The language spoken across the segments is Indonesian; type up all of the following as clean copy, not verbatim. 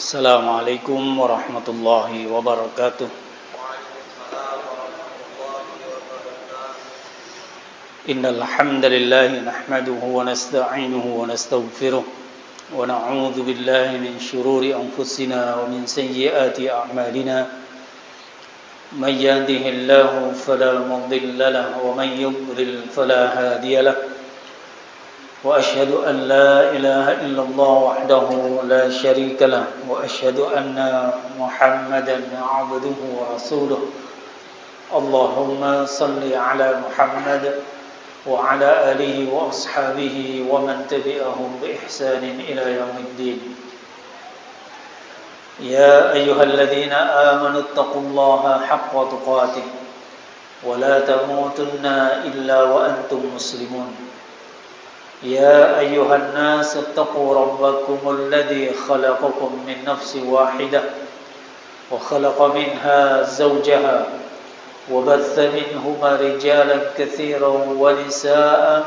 Assalamualaikum warahmatullahi wabarakatuh. Innal hamdalillah nahmaduhu wa nasta'inuhu wa nastaghfiruh wa na'udzu billahi min shururi anfusina wa min sayyiati a'malina. May yahdihillahu fala mudilla lahu wa may yudlil fala hadiya lahu. وأشهد أن لا إله إلا الله وحده لا شريك له وأشهد أن محمدا عبده ورسوله اللهم صل على محمد وعلى آله وأصحابه ومن تبعهم بإحسان إلى يوم الدين يا أيها الذين آمنوا اتقوا الله حق تقاته ولا تموتن إلا وأنتم مسلمون يا أيها الناس اتقوا ربكم الذي خلقكم من نفس واحدة وخلق منها زوجها وبث منهما رجالا كثيرا ونساء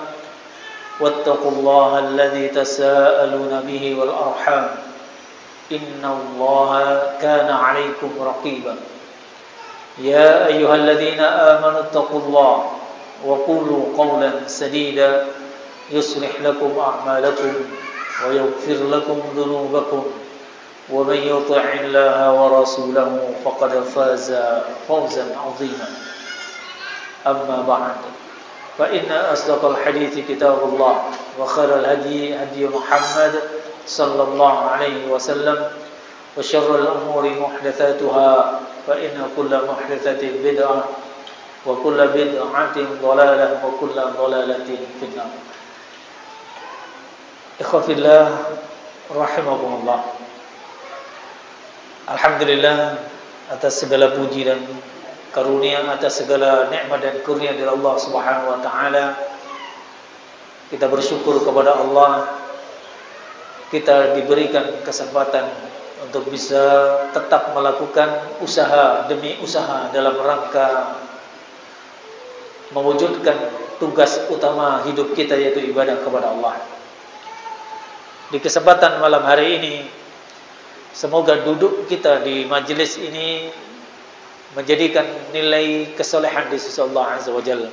واتقوا الله الذي تساءلون به والأرحام إن الله كان عليكم رقيبا يا أيها الذين آمنوا اتقوا الله وقولوا قولا سديدا يصلح لكم أعمالكم ويغفر لكم ذنوبكم ومن يطع الله ورسوله فقد فاز فوزا عظيما أما بعد فإن أصدق الحديث كتاب الله وخير الهدي هدي محمد صلى الله عليه وسلم وشر الأمور محدثاتها فإن كل محدثة بدعة وكل بدعة ضلالة وكل ضلالة في النار. Ikhwafillah rahimakumullah. Alhamdulillah atas segala puji dan karunia, atas segala nikmat dan kurnia dari Allah Subhanahu wa taala. Kita bersyukur kepada Allah, kita diberikan kesempatan untuk bisa tetap melakukan usaha demi usaha dalam rangka mewujudkan tugas utama hidup kita, yaitu ibadah kepada Allah. Di kesempatan malam hari ini, semoga duduk kita di majelis ini menjadikan nilai kesolehan di sisi Allah Azza wa Jalla.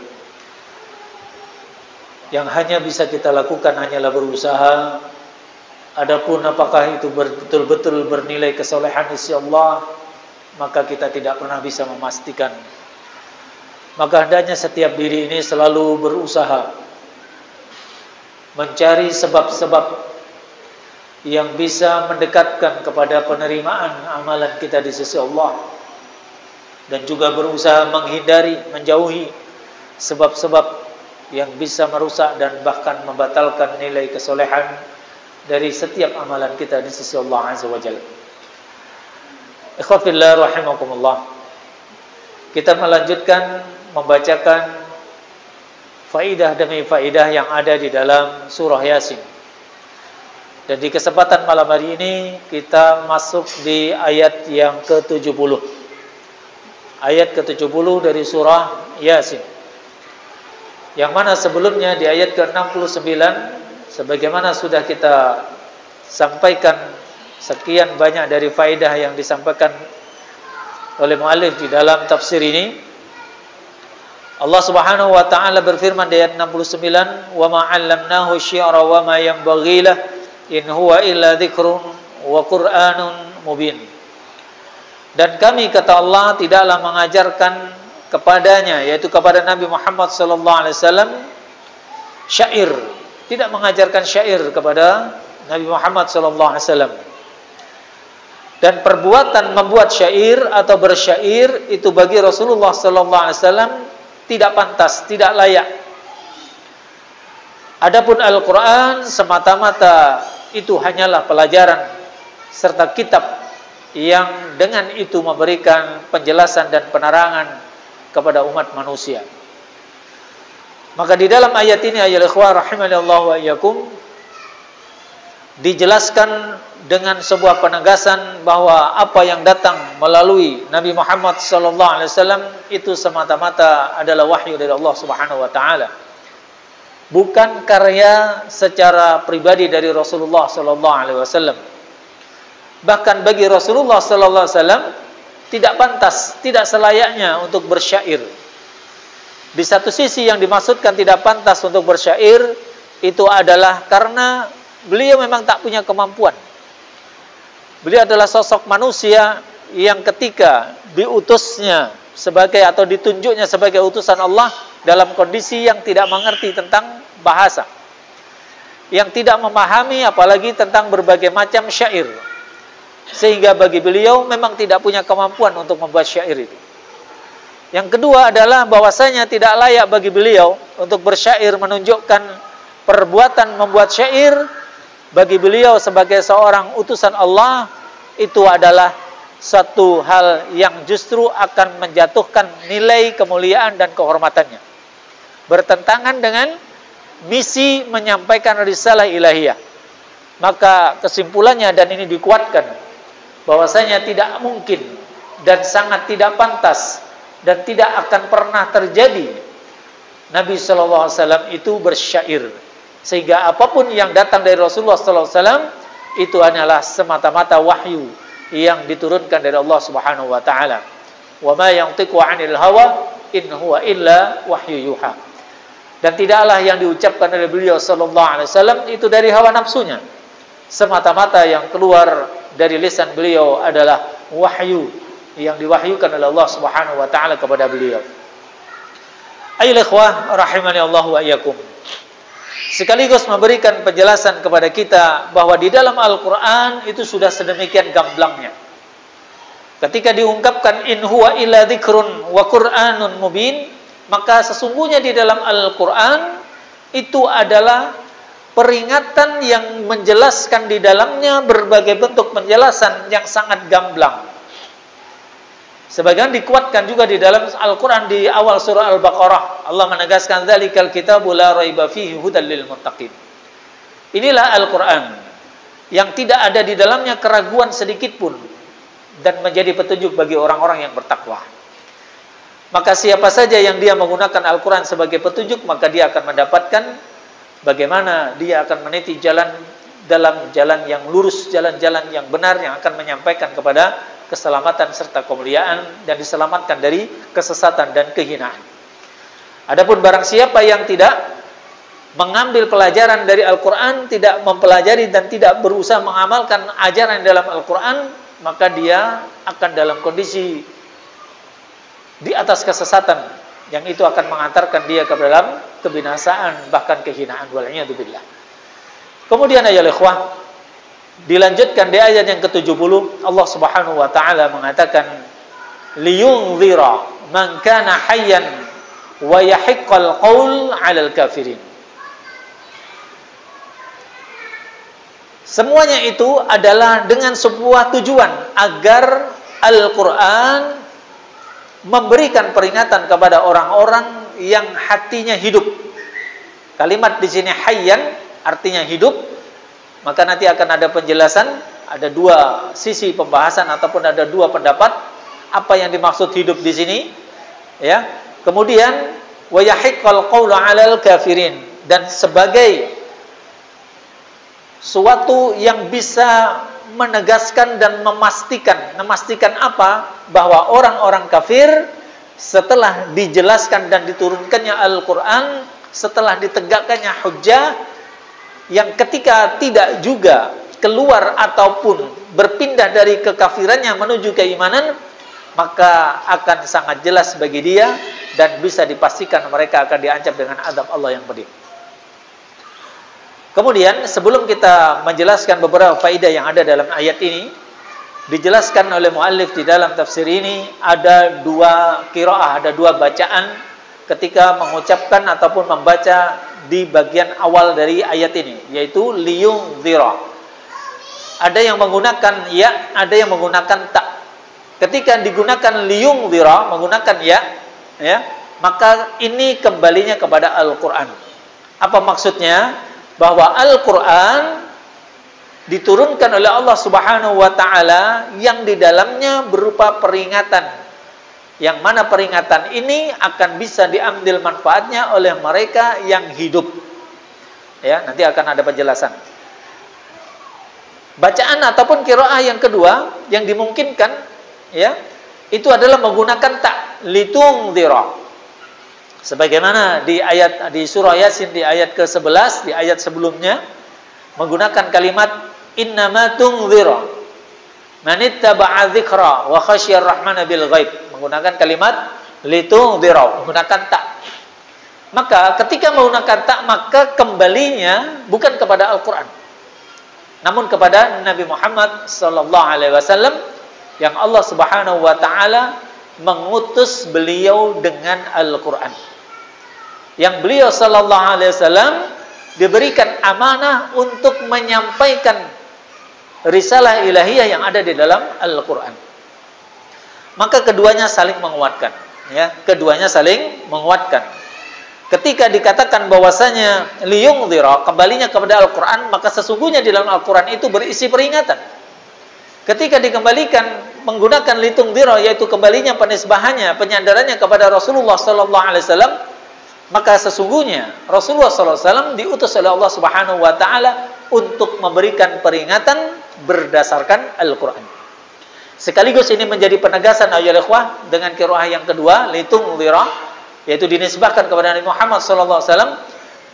Yang hanya bisa kita lakukan hanyalah berusaha. Adapun apakah itu betul-betul bernilai kesolehan di sisi Allah, maka kita tidak pernah bisa memastikan. Maka hendaknya setiap diri ini selalu berusaha mencari sebab-sebab yang bisa mendekatkan kepada penerimaan amalan kita di sisi Allah, dan juga berusaha menghindari, menjauhi sebab-sebab yang bisa merusak dan bahkan membatalkan nilai kesolehan dari setiap amalan kita di sisi Allah Azza wa Jalla. Ikhwafillah rahimakumullah. Kita melanjutkan membacakan faidah demi faidah yang ada di dalam surah Yasin. Dan di kesempatan malam hari ini kita masuk di ayat yang ke-70. Ayat ke-70 dari surah Yasin. Yang mana sebelumnya di ayat ke-69, sebagaimana sudah kita sampaikan sekian banyak dari faedah yang disampaikan oleh muallif di dalam tafsir ini. Allah Subhanahu wa taala berfirman di ayat 69, "Wa ma 'allamnahu syi'ra wa ma yanbaghi lahu in huwa illa dzikrun wa Qur'anun mubin." Dan kami, kata Allah, tidaklah mengajarkan kepadanya, yaitu kepada Nabi Muhammad sallallahu alaihi wasallam, syair. Tidak mengajarkan syair kepada Nabi Muhammad sallallahu alaihi wasallam. Dan perbuatan membuat syair atau bersyair itu bagi Rasulullah sallallahu alaihi wasallam tidak pantas, tidak layak. Adapun Al-Qur'an semata-mata itu hanyalah pelajaran serta kitab yang dengan itu memberikan penjelasan dan penerangan kepada umat manusia. Maka di dalam ayat ini, ayat ikhwah rahimanallahu wa iyyakum, dijelaskan dengan sebuah penegasan bahwa apa yang datang melalui Nabi Muhammad sallallahu alaihi wasallam itu semata-mata adalah wahyu dari Allah Subhanahu wa taala. Bukan karya secara pribadi dari Rasulullah sallallahu alaihi wasallam. Bahkan bagi Rasulullah sallallahu alaihi wasallam tidak pantas, tidak selayaknya untuk bersyair. Di satu sisi yang dimaksudkan tidak pantas untuk bersyair itu adalah karena beliau memang tak punya kemampuan. Beliau adalah sosok manusia yang ketika diutusnya sebagai atau ditunjuknya sebagai utusan Allah dalam kondisi yang tidak mengerti tentang bahasa, yang tidak memahami apalagi tentang berbagai macam syair, sehingga bagi beliau memang tidak punya kemampuan untuk membuat syair itu. Yang kedua adalah bahwasanya tidak layak bagi beliau untuk bersyair, menunjukkan perbuatan membuat syair. Bagi beliau sebagai seorang utusan Allah itu adalah satu hal yang justru akan menjatuhkan nilai kemuliaan dan kehormatannya, bertentangan dengan misi menyampaikan risalah ilahiyah. Maka kesimpulannya, dan ini dikuatkan, bahwasanya tidak mungkin dan sangat tidak pantas dan tidak akan pernah terjadi Nabi sallallahu alaihi wasallam itu bersyair, sehingga apapun yang datang dari Rasulullah sallallahu alaihi wasallam itu hanyalah semata-mata wahyu yang diturunkan dari Allah Subhanahu wa taala. Wa ma yantiqu 'anil hawa in huwa illa wahyu yuha. Dan tidaklah yang diucapkan oleh beliau sallallahu alaihi wasallam itu dari hawa nafsunya. Semata-mata yang keluar dari lisan beliau adalah wahyu yang diwahyukan oleh Allah Subhanahu wa taala kepada beliau. Ayyuhal ikhwah rahimani Allah wa iyyakum. Sekaligus memberikan penjelasan kepada kita bahwa di dalam Al-Qur'an itu sudah sedemikian gamblangnya. Ketika diungkapkan in huwa illa dzikrun wa Qur'anun mubin, maka sesungguhnya di dalam Al-Qur'an itu adalah peringatan yang menjelaskan di dalamnya berbagai bentuk penjelasan yang sangat gamblang. Sebagian dikuatkan juga di dalam Al-Quran di awal surah Al-Baqarah. Allah menegaskan dzalikal kitabu la raiba fihi hudal lil muttaqin. Inilah Al-Quran yang tidak ada di dalamnya keraguan sedikit pun dan menjadi petunjuk bagi orang-orang yang bertakwa. Maka siapa saja yang dia menggunakan Al-Quran sebagai petunjuk, maka dia akan mendapatkan bagaimana dia akan meniti jalan dalam jalan yang lurus, jalan-jalan yang benar yang akan menyampaikan kepada keselamatan serta kemuliaan dan diselamatkan dari kesesatan dan kehinaan. Adapun barang siapa yang tidak mengambil pelajaran dari Al-Quran, tidak mempelajari dan tidak berusaha mengamalkan ajaran dalam Al-Quran, maka dia akan dalam kondisi di atas kesesatan yang itu akan mengantarkan dia ke dalam kebinasaan bahkan kehinaan. Wal'iyadzubillah. Kemudian ayyuhal ikhwah, dilanjutkan di ayat yang ke-70, Allah Subhanahu wa taala mengatakan liyunzira man kana hayyan wa yahiqqal qaul 'alal kafirin. Semuanya itu adalah dengan sebuah tujuan agar Al-Qur'an memberikan peringatan kepada orang-orang yang hatinya hidup. Kalimat di sini hayyan artinya hidup. Maka nanti akan ada penjelasan, ada dua sisi pembahasan ataupun ada dua pendapat apa yang dimaksud hidup di sini, ya. Kemudian wa yahiqqal qawlu 'alal kafirin, dan sebagai suatu yang bisa menegaskan dan memastikan apa? Bahwa orang-orang kafir setelah dijelaskan dan diturunkannya Al-Qur'an, setelah ditegakkannya hujjah, yang ketika tidak juga keluar ataupun berpindah dari kekafirannya menuju keimanan, maka akan sangat jelas bagi dia dan bisa dipastikan mereka akan diancam dengan azab Allah yang pedih. Kemudian sebelum kita menjelaskan beberapa faedah yang ada dalam ayat ini, dijelaskan oleh muallif di dalam tafsir ini ada dua qiraah, ada dua bacaan ketika mengucapkan ataupun membaca di bagian awal dari ayat ini, yaitu liyunzira. Ada yang menggunakan ya, ada yang menggunakan ta. Ketika digunakan liyunzira, menggunakan ya, maka ini kembalinya kepada Al-Qur'an. Apa maksudnya? Bahwa Al-Qur'an diturunkan oleh Allah Subhanahu wa taala yang di dalamnya berupa peringatan. Yang mana peringatan ini akan bisa diambil manfaatnya oleh mereka yang hidup. Ya, nanti akan ada penjelasan. Bacaan ataupun qiraah yang kedua yang dimungkinkan, ya, itu adalah menggunakan ta, litungdhira. Sebagaimana di surah Yasin di ayat ke-11, di ayat sebelumnya menggunakan kalimat innama tungdhira manittaba'a dzikra wa khasyiyar rahmana bil ghaib, menggunakan kalimat litungdhira, menggunakan ta. Maka ketika menggunakan ta, maka kembalinya bukan kepada Al-Qur'an, namun kepada Nabi Muhammad sallallahu alaihi wasallam yang Allah Subhanahu wa taala mengutus beliau dengan Al-Qur'an. Yang beliau sallallahu alaihi wasallam diberikan amanah untuk menyampaikan risalah ilahiyah yang ada di dalam Al-Qur'an. Maka keduanya saling menguatkan, ya, keduanya saling menguatkan. Ketika dikatakan bahwasanya liyungdhira, kembalinya kepada Al-Qur'an, maka sesungguhnya di dalam Al-Qur'an itu berisi peringatan. Ketika dikembalikan menggunakan litungdhira, yaitu kembalinya penisbahannya, penyandarannya kepada Rasulullah sallallahu alaihi wasallam, maka sesungguhnya Rasulullah sallallahu alaihi wasallam diutus oleh Allah Subhanahu wa taala untuk memberikan peringatan berdasarkan Al-Qur'an. Sekaligus ini menjadi penegasan ayyuhal ikhwah dengan qiraah yang kedua, litungdhira, yaitu dinisbahkan kepada Nabi Muhammad sallallahu alaihi wasallam,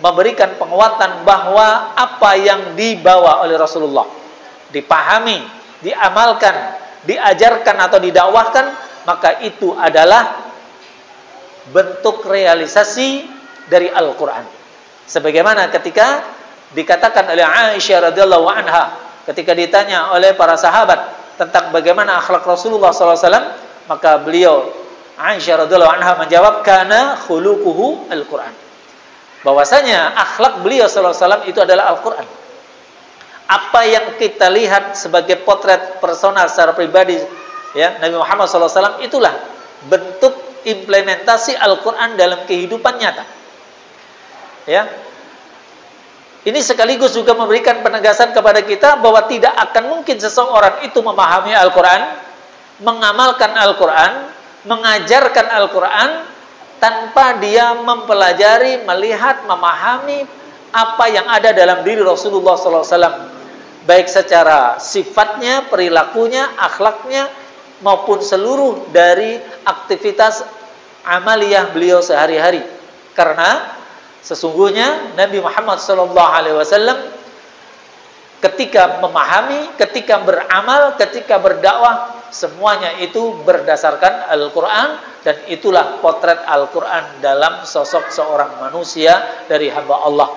memberikan penguatan bahwa apa yang dibawa oleh Rasulullah, dipahami, diamalkan, diajarkan atau didakwahkan, maka itu adalah bentuk realisasi dari Al-Qur'an. Sebagaimana ketika dikatakan oleh Aisyah radhiyallahu anha ketika ditanya oleh para sahabat tentang bagaimana akhlak Rasulullah sallallahu alaihi wasallam, maka beliau Aisyah radhiyallahu anha menjawab, kana khuluquhu Al-Qur'an. Bahwasanya akhlak beliau sallallahu alaihi wasallam itu adalah Al-Qur'an. Apa yang kita lihat sebagai potret personal secara pribadi, ya, Nabi Muhammad sallallahu alaihi wasallam, itulah bentuk implementasi Al-Qur'an dalam kehidupan nyata. Ya. Ini sekaligus juga memberikan penegasan kepada kita bahwa tidak akan mungkin seseorang itu memahami Al-Qur'an, mengamalkan Al-Qur'an, mengajarkan Al-Qur'an tanpa dia mempelajari, melihat, memahami apa yang ada dalam diri Rasulullah sallallahu alaihi wasallam, baik secara sifatnya, perilakunya, akhlaknya, maupun seluruh dari aktivitas amaliyah beliau sehari-hari. Karena sesungguhnya Nabi Muhammad sallallahu alaihi wasallam ketika memahami, ketika beramal, ketika berdakwah, semuanya itu berdasarkan Al-Qur'an, dan itulah potret Al-Qur'an dalam sosok seorang manusia dari hamba Allah,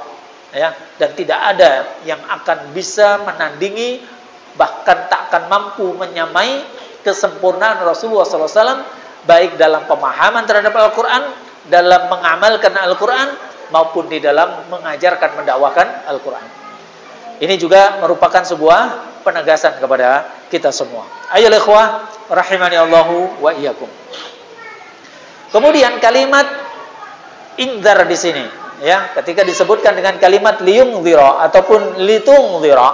ya. Dan tidak ada yang akan bisa menandingi, bahkan tak akan mampu menyamai kesempurnaan Rasulullah SAW, baik dalam pemahaman terhadap Al-Quran, dalam mengamalkan Al-Quran, maupun di dalam mengajarkan, mendakwakan Al-Quran. Ini juga merupakan sebuah penegasan kepada kita semua. Ayolah ikhwah, rahimani Allahu wa iyyakum. Kemudian kalimat indar di sini, ya, ketika disebutkan dengan kalimat liyungdhira ataupun litungdhira,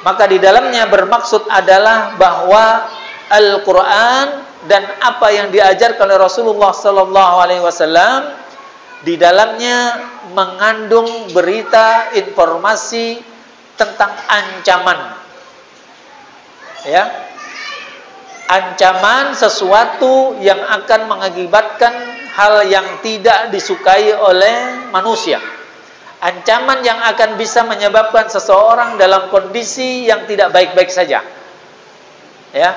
maka di dalamnya bermaksud adalah bahwa Al-Qur'an dan apa yang diajarkan oleh Rasulullah sallallahu alaihi wasallam di dalamnya mengandung berita, informasi tentang ancaman. Ya. Ancaman sesuatu yang akan mengakibatkan hal yang tidak disukai oleh manusia. Ancaman yang akan bisa menyebabkan seseorang dalam kondisi yang tidak baik-baik saja. Ya.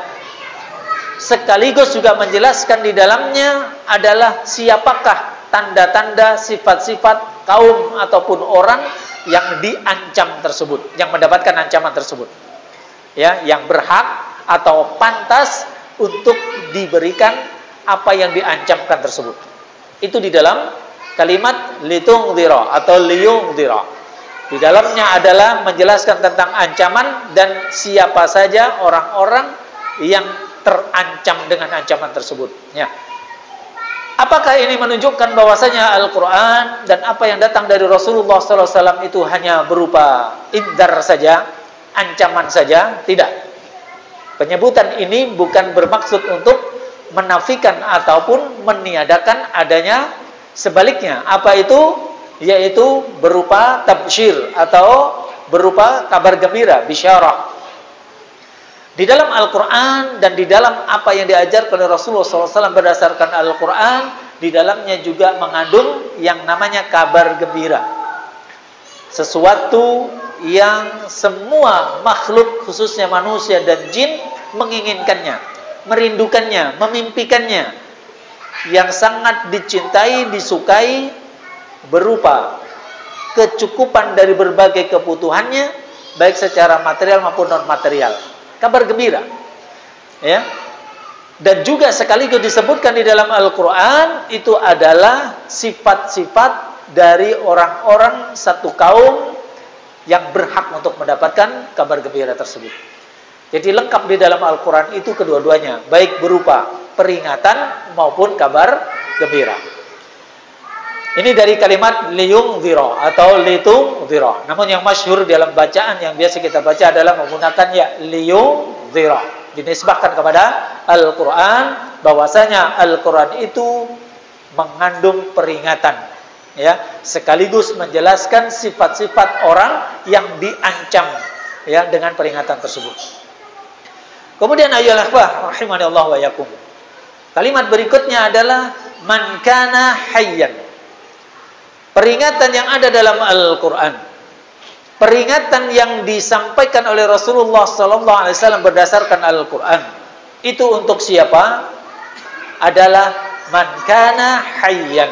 Sekaligus juga menjelaskan di dalamnya adalah siapakah tanda-tanda, sifat-sifat kaum ataupun orang yang diancam tersebut, yang mendapatkan ancaman tersebut. Ya, yang berhak atau pantas untuk diberikan apa yang diancamkan tersebut. Itu di dalam kalimat litungdhira atau liyungdhira. Di dalamnya adalah menjelaskan tentang ancaman dan siapa saja orang-orang yang terancam dengan ancaman tersebut. Ya. Apakah ini menunjukkan bahwasanya Al-Quran dan apa yang datang dari Rasulullah SAW itu hanya berupa indar saja, ancaman saja? Tidak. Penyebutan ini bukan bermaksud untuk menafikan ataupun meniadakan adanya sebaliknya. Apa itu? Yaitu berupa tabsyir atau berupa kabar gembira, bisyarah. Di dalam Al-Quran dan di dalam apa yang diajarkan oleh Rasulullah SAW berdasarkan Al-Quran, di dalamnya juga mengandung yang namanya kabar gembira. Sesuatu yang semua makhluk, khususnya manusia dan jin, menginginkannya, merindukannya, memimpikannya, yang sangat dicintai, disukai, berupa kecukupan dari berbagai kebutuhannya, baik secara material maupun non material. Kabar gembira, ya. Dan juga sekaligus disebutkan di dalam Al-Quran, itu adalah sifat-sifat dari orang-orang satu kaum yang berhak untuk mendapatkan kabar gembira tersebut. Jadi lengkap di dalam Al-Quran itu kedua-duanya, baik berupa peringatan maupun kabar gembira. Ini dari kalimat liyungzira atau litungzira. Namun yang masyhur dalam bacaan yang biasa kita baca adalah menggunakan ya liyungzira. Dinisbahkan kepada Al-Quran, bahwasanya Al-Quran itu mengandung peringatan, ya, sekaligus menjelaskan sifat-sifat orang yang diancam, ya, dengan peringatan tersebut. Kemudian ayolah rahimanallah wa yakum. Kalimat berikutnya adalah man kana hayyan. Peringatan yang ada dalam Al-Quran, peringatan yang disampaikan oleh Rasulullah SAW berdasarkan Al-Quran, itu untuk siapa? Adalah man kana hayyan,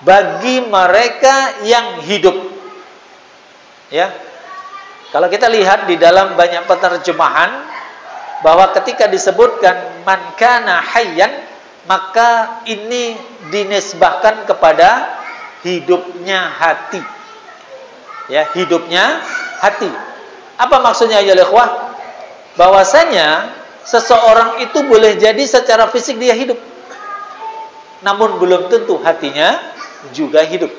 bagi mereka yang hidup. Ya, kalau kita lihat di dalam banyak penerjemahan, bahwa ketika disebutkan man kana hayyan, maka ini dinisbahkan kepada hidupnya hati. Ya, hidupnya hati. Apa maksudnya ya ikhwah? Bahwasanya seseorang itu boleh jadi secara fisik dia hidup, namun belum tentu hatinya juga hidup.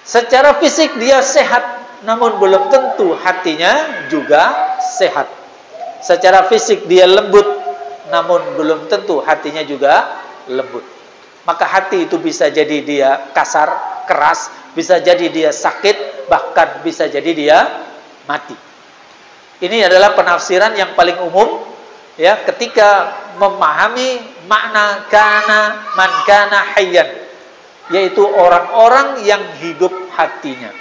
Secara fisik dia sehat, namun belum tentu hatinya juga sehat. Secara fisik dia lembut, namun belum tentu hatinya juga lembut. Maka hati itu bisa jadi dia kasar, keras, bisa jadi dia sakit, bahkan bisa jadi dia mati. Ini adalah penafsiran yang paling umum, ya, ketika memahami makna kana man kana hayyan, yaitu orang-orang yang hidup hatinya.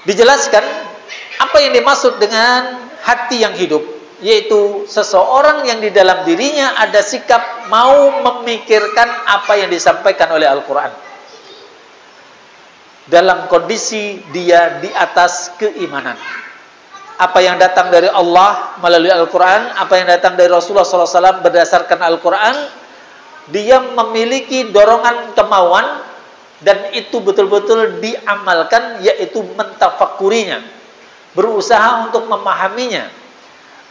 Dijelaskan apa yang dimaksud dengan hati yang hidup, yaitu seseorang yang di dalam dirinya ada sikap mau memikirkan apa yang disampaikan oleh Al-Quran, dalam kondisi dia di atas keimanan. Apa yang datang dari Allah melalui Al-Quran, apa yang datang dari Rasulullah SAW berdasarkan Al-Quran, dia memiliki dorongan kemauan, dan itu betul-betul diamalkan, yaitu mentafakurinya, berusaha untuk memahaminya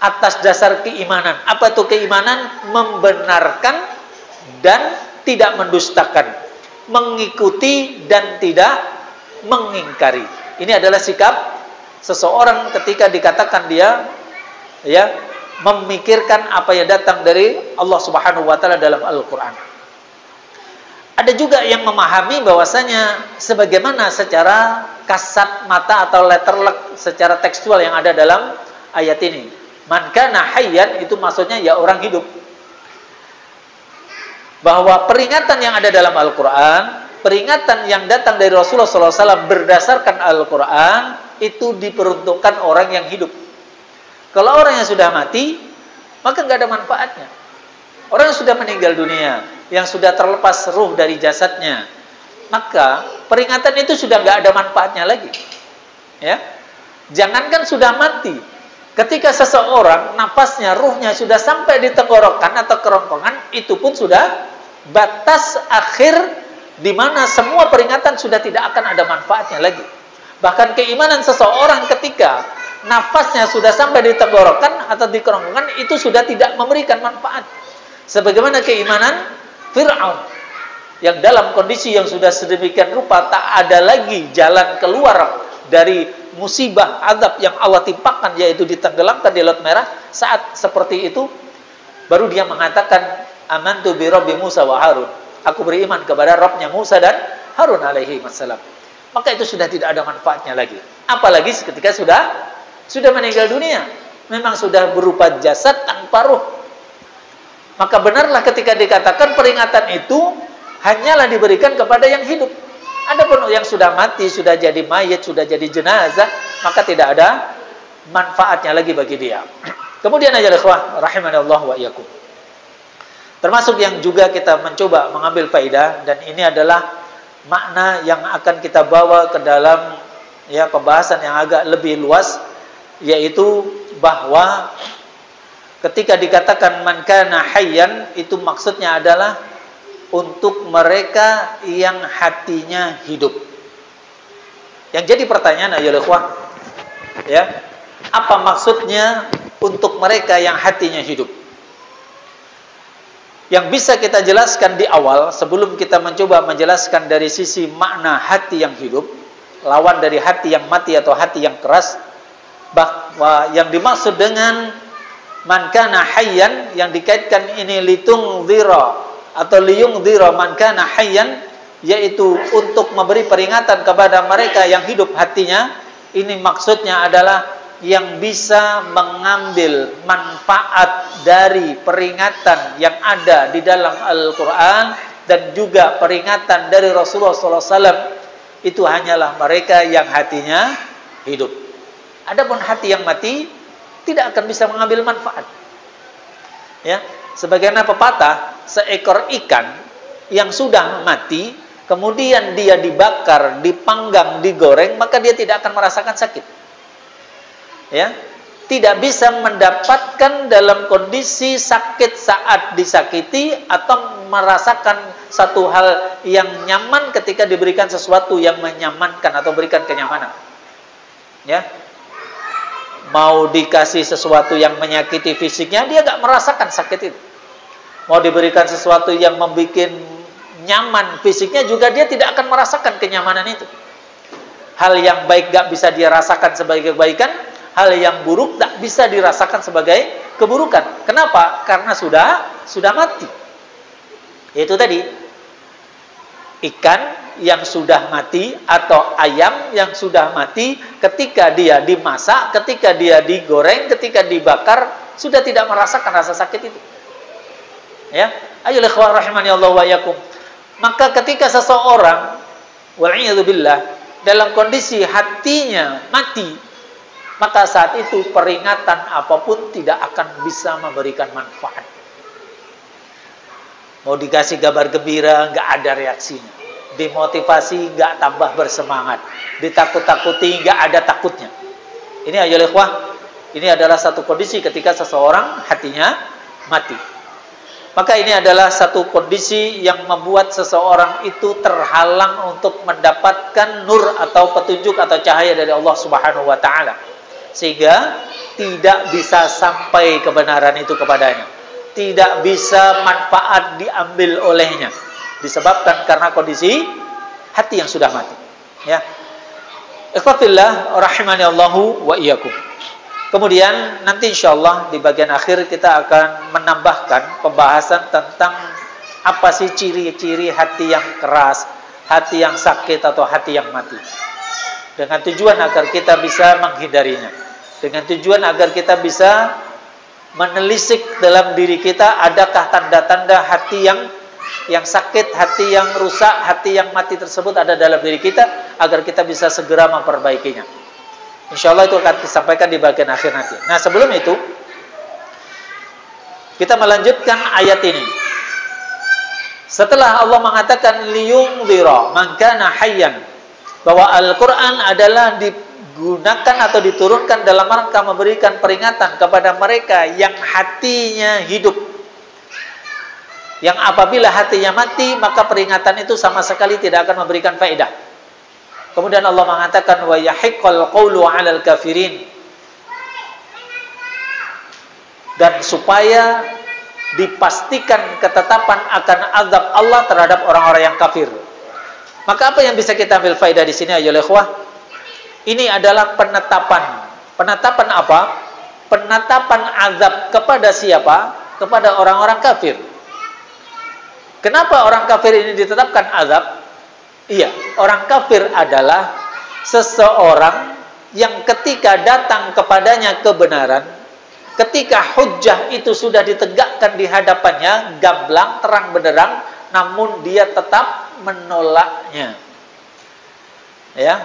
atas dasar keimanan. Apa itu keimanan? Membenarkan dan tidak mendustakan, mengikuti dan tidak mengingkari. Ini adalah sikap seseorang ketika dikatakan dia, ya, memikirkan apa yang datang dari Allah Subhanahu wa taala dalam Al-Qur'an. Ada juga yang memahami bahwasanya sebagaimana secara kasat mata atau letterlek secara tekstual yang ada dalam ayat ini. Man kana hayyan itu maksudnya ya orang hidup. Bahwa peringatan yang ada dalam Al-Quran, peringatan yang datang dari Rasulullah SAW berdasarkan Al-Quran, itu diperuntukkan orang yang hidup. Kalau orang yang sudah mati, maka nggak ada manfaatnya. Orang yang sudah meninggal dunia, yang sudah terlepas ruh dari jasadnya, maka peringatan itu sudah nggak ada manfaatnya lagi. Ya, jangankan sudah mati, ketika seseorang nafasnya, ruhnya sudah sampai di tenggorokan atau kerongkongan, itu pun sudah batas akhir di mana semua peringatan sudah tidak akan ada manfaatnya lagi. Bahkan keimanan seseorang ketika nafasnya sudah sampai di tenggorokan atau di kerongkongan, itu sudah tidak memberikan manfaat. Sebagaimana keimanan Fir'aun, yang dalam kondisi yang sudah sedemikian rupa, tak ada lagi jalan keluar dari musibah azab yang Allah timpakan, yaitu ditenggelamkan di Laut Merah. Saat seperti itu baru dia mengatakan amantu bi rabbi Musa wa Harun, aku beriman kepada Rabbnya Musa dan Harun alaihi wassalam. Maka itu sudah tidak ada manfaatnya lagi, apalagi ketika sudah meninggal dunia, memang sudah berupa jasad tanpa ruh. Maka benarlah ketika dikatakan peringatan itu hanyalah diberikan kepada yang hidup. Adapun yang sudah mati, sudah jadi mayit, sudah jadi jenazah, maka tidak ada manfaatnya lagi bagi dia. Kemudian aja ikhwah rahimanallah wa iyyakum. Termasuk yang juga kita mencoba mengambil faedah, dan ini adalah makna yang akan kita bawa ke dalam pembahasan yang agak lebih luas, yaitu bahwa ketika dikatakan man kana hayyan, itu maksudnya adalah untuk mereka yang hatinya hidup. Yang jadi pertanyaan ayo ikhwah, apa maksudnya untuk mereka yang hatinya hidup? Yang bisa kita jelaskan di awal, sebelum kita mencoba menjelaskan dari sisi makna hati yang hidup, lawan dari hati yang mati atau hati yang keras, bahwa yang dimaksud dengan man kana hayyan, yang dikaitkan ini litungzira atau liyungzira man kana hayyan, yaitu untuk memberi peringatan kepada mereka yang hidup hatinya. Ini maksudnya adalah yang bisa mengambil manfaat dari peringatan yang ada di dalam Al-Quran dan juga peringatan dari Rasulullah SAW, itu hanyalah mereka yang hatinya hidup. Adapun hati yang mati tidak akan bisa mengambil manfaat. Sebagaimana pepatah, seekor ikan yang sudah mati, kemudian dia dibakar, dipanggang, digoreng, maka dia tidak akan merasakan sakit. Tidak bisa mendapatkan dalam kondisi sakit saat disakiti atau merasakan satu hal yang nyaman ketika diberikan sesuatu yang menyamankan atau berikan kenyamanan. Mau dikasih sesuatu yang menyakiti fisiknya, dia gak merasakan sakit itu. Mau diberikan sesuatu yang membuat nyaman fisiknya, juga dia tidak akan merasakan kenyamanan itu. Hal yang baik gak bisa dia rasakan sebagai kebaikan, hal yang buruk tak bisa dirasakan sebagai keburukan. Kenapa? Karena sudah mati. Yaitu tadi, ikan yang sudah mati atau ayam yang sudah mati, ketika dia dimasak, ketika dia digoreng, ketika dibakar, sudah tidak merasakan rasa sakit itu. Ayo ikhwah rahimani Allah wa iyyakum. Maka ketika seseorang wa'iyadzubillah dalam kondisi hatinya mati, maka saat itu peringatan apapun tidak akan bisa memberikan manfaat. Mau dikasih kabar gembira, nggak ada reaksinya. Dimotivasi, nggak tambah bersemangat. Ditakut-takuti, nggak ada takutnya. Ini ayolah ikhwah, ini adalah satu kondisi ketika seseorang hatinya mati. Maka ini adalah satu kondisi yang membuat seseorang itu terhalang untuk mendapatkan nur atau petunjuk atau cahaya dari Allah Subhanahu wa Ta'ala, sehingga tidak bisa sampai kebenaran itu kepadanya, tidak bisa manfaat diambil olehnya, disebabkan karena kondisi hati yang sudah mati. Ikhwatillah rahimani Allahu wa iyyakum. Kemudian nanti insyaallah di bagian akhir kita akan menambahkan pembahasan tentang apa sih ciri-ciri hati yang keras, hati yang sakit atau hati yang mati, dengan tujuan agar kita bisa menghindarinya, dengan tujuan agar kita bisa menelisik dalam diri kita, adakah tanda-tanda hati yang sakit, hati yang rusak, hati yang mati tersebut ada dalam diri kita, agar kita bisa segera memperbaikinya. InsyaAllah itu akan disampaikan di bagian akhir nanti. Nah, sebelum itu kita melanjutkan ayat ini. Setelah Allah mengatakan liyungzira man kana hayyan, bahwa Al-Quran adalah digunakan atau diturunkan dalam rangka memberikan peringatan kepada mereka yang hatinya hidup, yang apabila hatinya mati, maka peringatan itu sama sekali tidak akan memberikan faedah. Kemudian Allah mengatakan wa yahiqqal qawlu 'alal kafirin, dan supaya dipastikan ketetapan akan azab Allah terhadap orang-orang yang kafir. Maka apa yang bisa kita ambil faedah di sini ayolah ikhwah? Ini adalah penetapan. Penetapan apa? Penetapan azab kepada siapa? Kepada orang-orang kafir. Kenapa orang kafir ini ditetapkan azab? Iya, orang kafir adalah seseorang yang ketika datang kepadanya kebenaran, ketika hujjah itu sudah ditegakkan di hadapannya, gamblang, terang benderang, namun dia tetap menolaknya. Ya.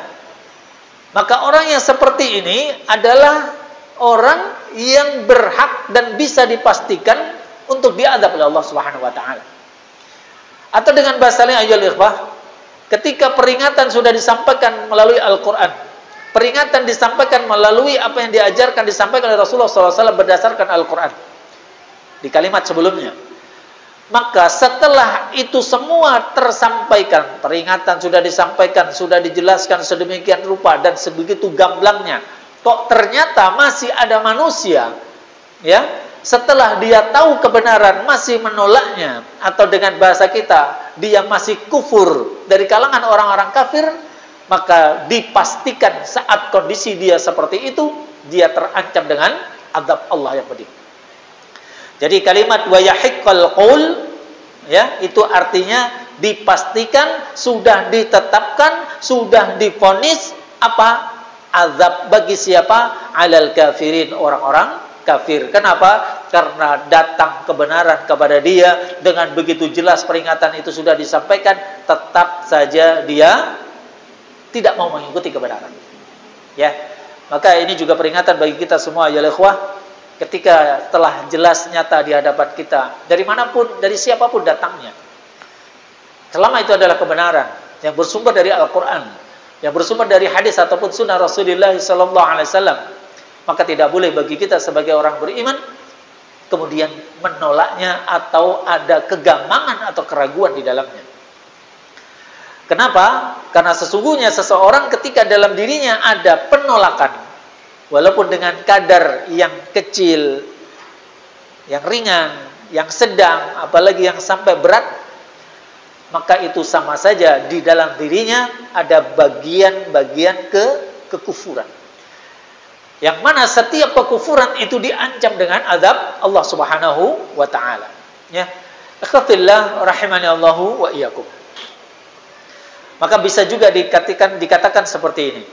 Maka orang yang seperti ini adalah orang yang berhak dan bisa dipastikan untuk diazab oleh Allah Subhanahu wa taala. Atau dengan bahasa lain, ayyuhal ikhwah, ketika peringatan sudah disampaikan melalui Al-Qur'an, peringatan disampaikan melalui apa yang diajarkan, disampaikan oleh Rasulullah SAW berdasarkan Al-Quran di kalimat sebelumnya, maka setelah itu semua tersampaikan, peringatan sudah disampaikan, sudah dijelaskan sedemikian rupa dan sebegitu gamblangnya, kok ternyata masih ada manusia, ya, setelah dia tahu kebenaran masih menolaknya, atau dengan bahasa kita, dia masih kufur dari kalangan orang-orang kafir, maka dipastikan saat kondisi dia seperti itu, dia terancam dengan azab Allah yang pedih. Jadi kalimat wa yahiqqal qaul, ya, itu artinya dipastikan, sudah ditetapkan, sudah divonis apa? Azab bagi siapa? Alal kafirin, orang-orang kafir. Kenapa? Karena datang kebenaran kepada dia dengan begitu jelas, peringatan itu sudah disampaikan, tetap saja dia tidak mau mengikuti kebenaran. Ya. Maka ini juga peringatan bagi kita semua, ya ikhwah, ketika telah jelas nyata di hadapan kita, dari manapun, dari siapapun datangnya, selama itu adalah kebenaran yang bersumber dari Al-Quran, yang bersumber dari hadis ataupun sunnah Rasulullah SAW, maka tidak boleh bagi kita sebagai orang beriman kemudian menolaknya atau ada kegamangan atau keraguan di dalamnya. Kenapa? Karena sesungguhnya seseorang ketika dalam dirinya ada penolakan, walaupun dengan kadar yang kecil, yang ringan, yang sedang, apalagi yang sampai berat, maka itu sama saja di dalam dirinya ada bagian-bagian kekufuran. Yang mana setiap kekufuran itu diancam dengan azab Allah Subhanahu wa taala. Ya. Ikhwatillah rahimani Allahu wa iyyakum. Maka bisa juga dikatakan seperti ini.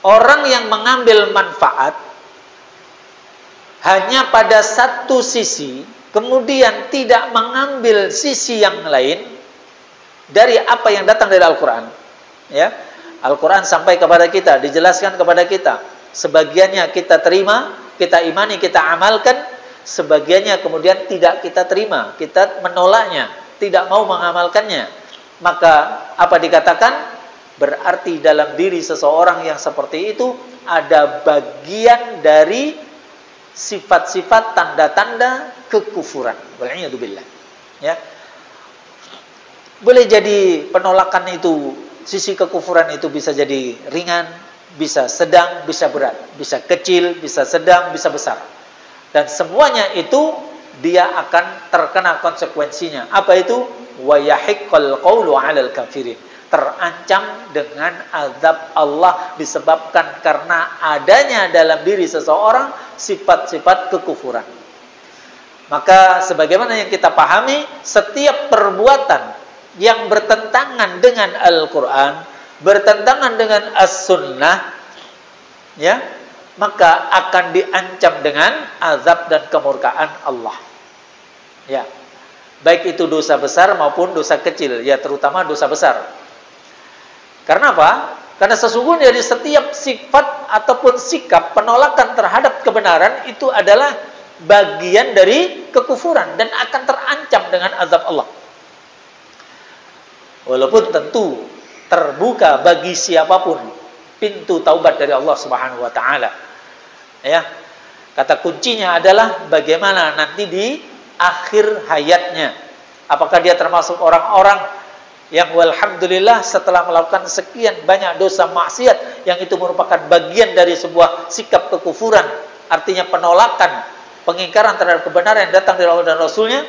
Orang yang mengambil manfaat hanya pada satu sisi, kemudian tidak mengambil sisi yang lain dari apa yang datang dari Al-Quran. Ya. Al-Quran sampai kepada kita, dijelaskan kepada kita. Sebagiannya kita terima, kita imani, kita amalkan. Sebagiannya kemudian tidak kita terima, kita menolaknya, tidak mau mengamalkannya. Maka apa dikatakan? Berarti dalam diri seseorang yang seperti itu ada bagian dari sifat-sifat tanda-tanda kekufuran. Wal'iyadzubillah. Ya. Boleh jadi penolakan itu, sisi kekufuran itu bisa jadi ringan, bisa sedang, bisa berat, bisa kecil, bisa sedang, bisa besar. Dan semuanya itu dia akan terkena konsekuensinya. Apa itu? Wa yahiqqal qawlu 'alal kafirin. Terancam dengan azab Allah disebabkan karena adanya dalam diri seseorang sifat-sifat kekufuran. Maka sebagaimana yang kita pahami, setiap perbuatan yang bertentangan dengan Al-Quran, bertentangan dengan As-Sunnah, ya, maka akan diancam dengan azab dan kemurkaan Allah. Ya, baik itu dosa besar maupun dosa kecil, ya terutama dosa besar. Karena apa? Karena sesungguhnya dari setiap sifat ataupun sikap penolakan terhadap kebenaran itu adalah bagian dari kekufuran dan akan terancam dengan azab Allah. Walaupun tentu terbuka bagi siapapun pintu taubat dari Allah Subhanahu wa taala. Ya. Kata kuncinya adalah bagaimana nanti di akhir hayatnya. Apakah dia termasuk orang-orang yang walhamdulillah setelah melakukan sekian banyak dosa maksiat yang itu merupakan bagian dari sebuah sikap kekufuran, artinya penolakan, pengingkaran terhadap kebenaran yang datang dari Allah dan Rasulnya,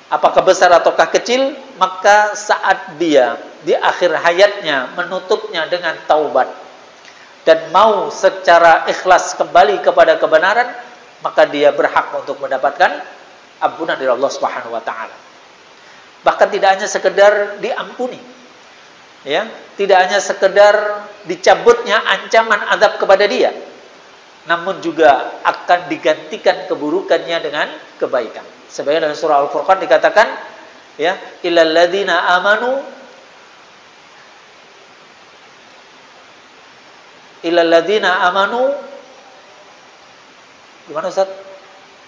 apakah besar ataukah kecil, maka saat dia di akhir hayatnya menutupnya dengan taubat dan mau secara ikhlas kembali kepada kebenaran, maka dia berhak untuk mendapatkan ampunan dari Allah Subhanahu wa taala. Bahkan tidak hanya sekedar diampuni, Ya, tidak hanya sekedar dicabutnya ancaman azab kepada dia, namun juga akan digantikan keburukannya dengan kebaikan. Sebagaimana dalam surah Al-Furqan dikatakan, ya, illal ladzina amanu gimana Ustaz?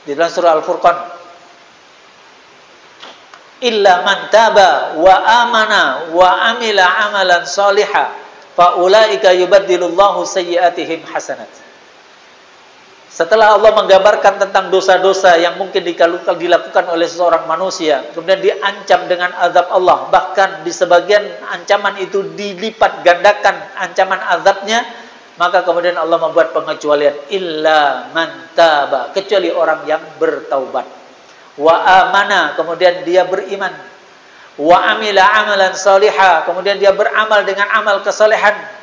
Di dalam surah Al-Furqan, illa man taba wa amana wa amila amalan salihah fa ulaika yubaddilullahu sayyi'atihim hasanat. Setelah Allah menggambarkan tentang dosa-dosa yang mungkin dilakukan oleh seseorang manusia, kemudian diancam dengan azab Allah, bahkan di sebagian ancaman itu dilipat gandakan ancaman azabnya, maka kemudian Allah membuat pengecualian, illa man taba, kecuali orang yang bertaubat, wa amana, kemudian dia beriman, wa amila amalan salihah, kemudian dia beramal dengan amal kesalehan.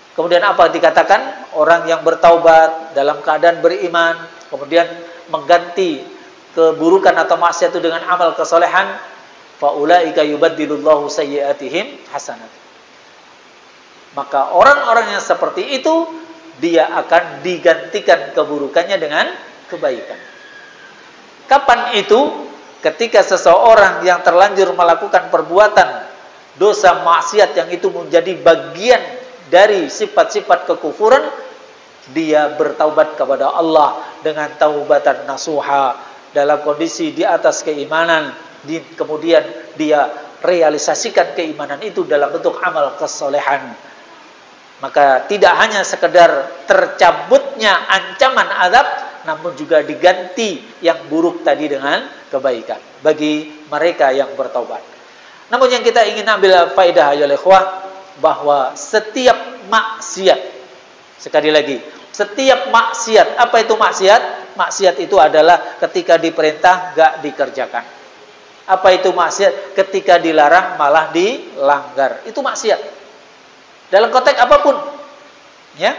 Kemudian apa dikatakan? Orang yang bertaubat dalam keadaan beriman, kemudian mengganti keburukan atau maksiat itu dengan amal kesalehan, fa ulaika yubaddilullahu sayyi'atihim hasanat. Maka orang-orang yang seperti itu, dia akan digantikan keburukannya dengan kebaikan. Kapan itu? Ketika seseorang yang terlanjur melakukan perbuatan dosa maksiat yang itu menjadi bagian dari sifat-sifat kekufuran, dia bertaubat kepada Allah dengan taubatan nasuha, dalam kondisi di atas keimanan, kemudian dia realisasikan keimanan itu dalam bentuk amal kesolehan. Maka tidak hanya sekedar tercabutnya ancaman azab, namun juga diganti yang buruk tadi dengan kebaikan bagi mereka yang bertaubat. Namun yang kita ingin ambil faedah ya ikhwah, bahwa setiap maksiat, sekali lagi, setiap maksiat, apa itu maksiat? Maksiat itu adalah ketika diperintah gak dikerjakan. Apa itu maksiat? Ketika dilarang malah dilanggar. Itu maksiat. Dalam konteks apapun, ya,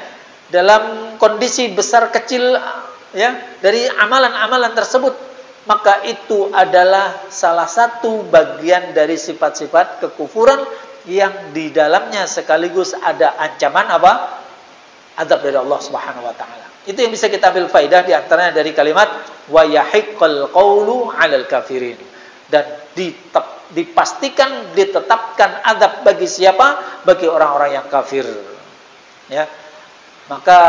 dalam kondisi besar kecil, ya, dari amalan-amalan tersebut, maka itu adalah salah satu bagian dari sifat-sifat kekufuran yang di dalamnya sekaligus ada ancaman apa? Azab dari Allah Subhanahu wa taala. Itu yang bisa kita ambil faidah di antaranya dari kalimat wa yahiqqal qawlu 'alal kafirin. Dan dipastikan, ditetapkan azab bagi siapa? Bagi orang-orang yang kafir. Ya. Maka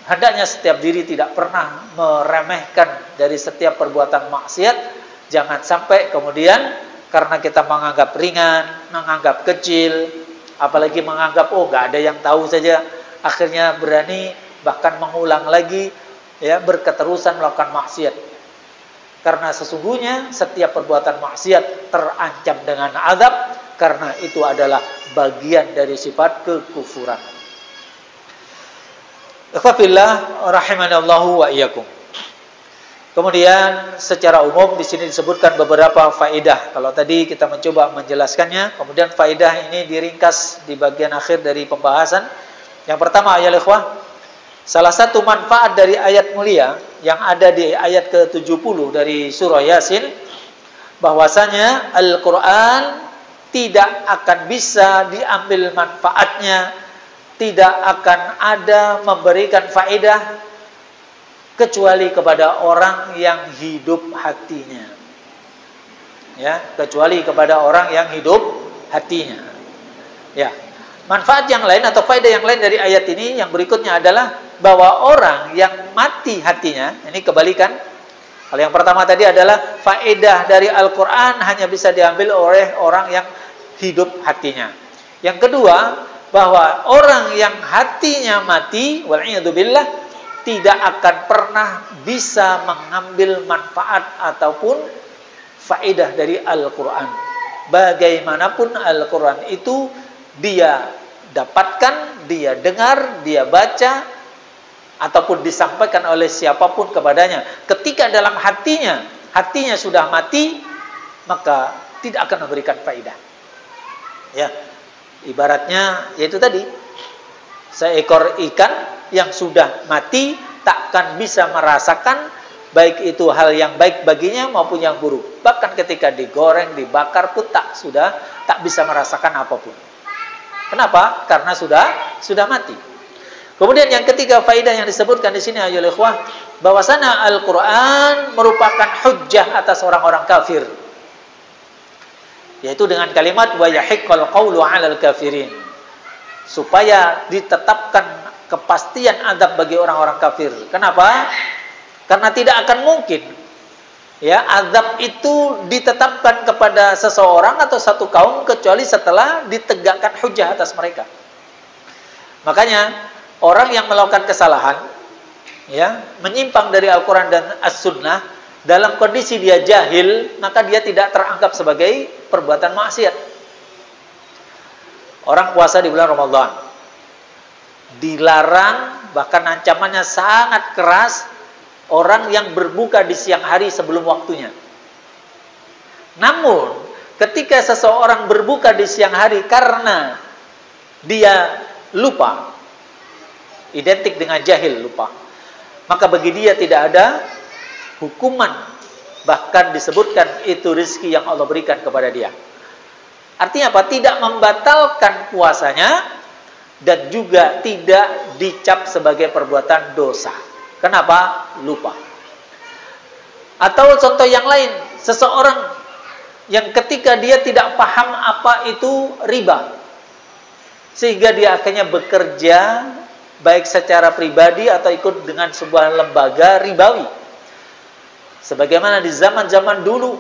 hendaknya setiap diri tidak pernah meremehkan dari setiap perbuatan maksiat. Jangan sampai kemudian karena kita menganggap ringan, menganggap kecil, apalagi menganggap nggak ada yang tahu saja, akhirnya berani bahkan mengulang lagi, ya, berketerusan melakukan maksiat. Karena sesungguhnya setiap perbuatan maksiat terancam dengan azab, karena itu adalah bagian dari sifat kekufuran. Ikhwafillah rahimanallahu wa iyyakum. Kemudian secara umum di sini disebutkan beberapa faedah. Kalau tadi kita mencoba menjelaskannya, kemudian faedah ini diringkas di bagian akhir dari pembahasan. Yang pertama, ya ikhwah, salah satu manfaat dari ayat mulia yang ada di ayat ke-70 dari surah Yasin, bahwasanya Al-Qur'an tidak akan bisa diambil manfaatnya, tidak akan ada memberikan faedah kecuali kepada orang yang hidup hatinya. Ya, kecuali kepada orang yang hidup hatinya. Ya. Manfaat yang lain atau faedah yang lain dari ayat ini yang berikutnya adalah bahwa orang yang mati hatinya, ini kebalikan. Kalau yang pertama tadi adalah faedah dari Al-Qur'an hanya bisa diambil oleh orang yang hidup hatinya. Yang kedua, bahwa orang yang hatinya mati, wal'iyadzubillah, tidak akan pernah bisa mengambil manfaat ataupun faedah dari Al-Quran. Bagaimanapun Al-Quran itu dia dapatkan, dia dengar, dia baca, ataupun disampaikan oleh siapapun kepadanya. Ketika dalam hatinya sudah mati, maka tidak akan memberikan faedah. Ya, ibaratnya yaitu tadi, seekor ikan yang sudah mati takkan bisa merasakan baik itu hal yang baik baginya maupun yang buruk. Bahkan ketika digoreng, dibakar pun sudah tak bisa merasakan apapun. Kenapa? Karena sudah mati. Kemudian yang ketiga faedah yang disebutkan di sini ayolah ikhwah, bahwasanya Al-Qur'an merupakan hujjah atas orang-orang kafir. Yaitu dengan kalimat wa yahiqqal qawlu 'alal kafirin. Supaya ditetapkan kepastian azab bagi orang-orang kafir. Kenapa? Karena tidak akan mungkin ya azab itu ditetapkan kepada seseorang atau satu kaum kecuali setelah ditegakkan hujjah atas mereka. Makanya orang yang melakukan kesalahan ya, menyimpang dari Al-Qur'an dan As-Sunnah dalam kondisi dia jahil, maka dia tidak teranggap sebagai perbuatan maksiat. Orang puasa di bulan Ramadan dilarang, bahkan ancamannya sangat keras, orang yang berbuka di siang hari sebelum waktunya. Namun, ketika seseorang berbuka di siang hari karena dia lupa, identik dengan jahil, lupa, maka bagi dia tidak ada hukuman. Bahkan disebutkan itu rezeki yang Allah berikan kepada dia. Artinya apa? Tidak membatalkan puasanya dan juga tidak dicap sebagai perbuatan dosa. Kenapa? Lupa. Atau contoh yang lain, seseorang yang ketika dia tidak paham apa itu riba, sehingga dia akhirnya bekerja baik secara pribadi atau ikut dengan sebuah lembaga ribawi. Sebagaimana di zaman-zaman dulu,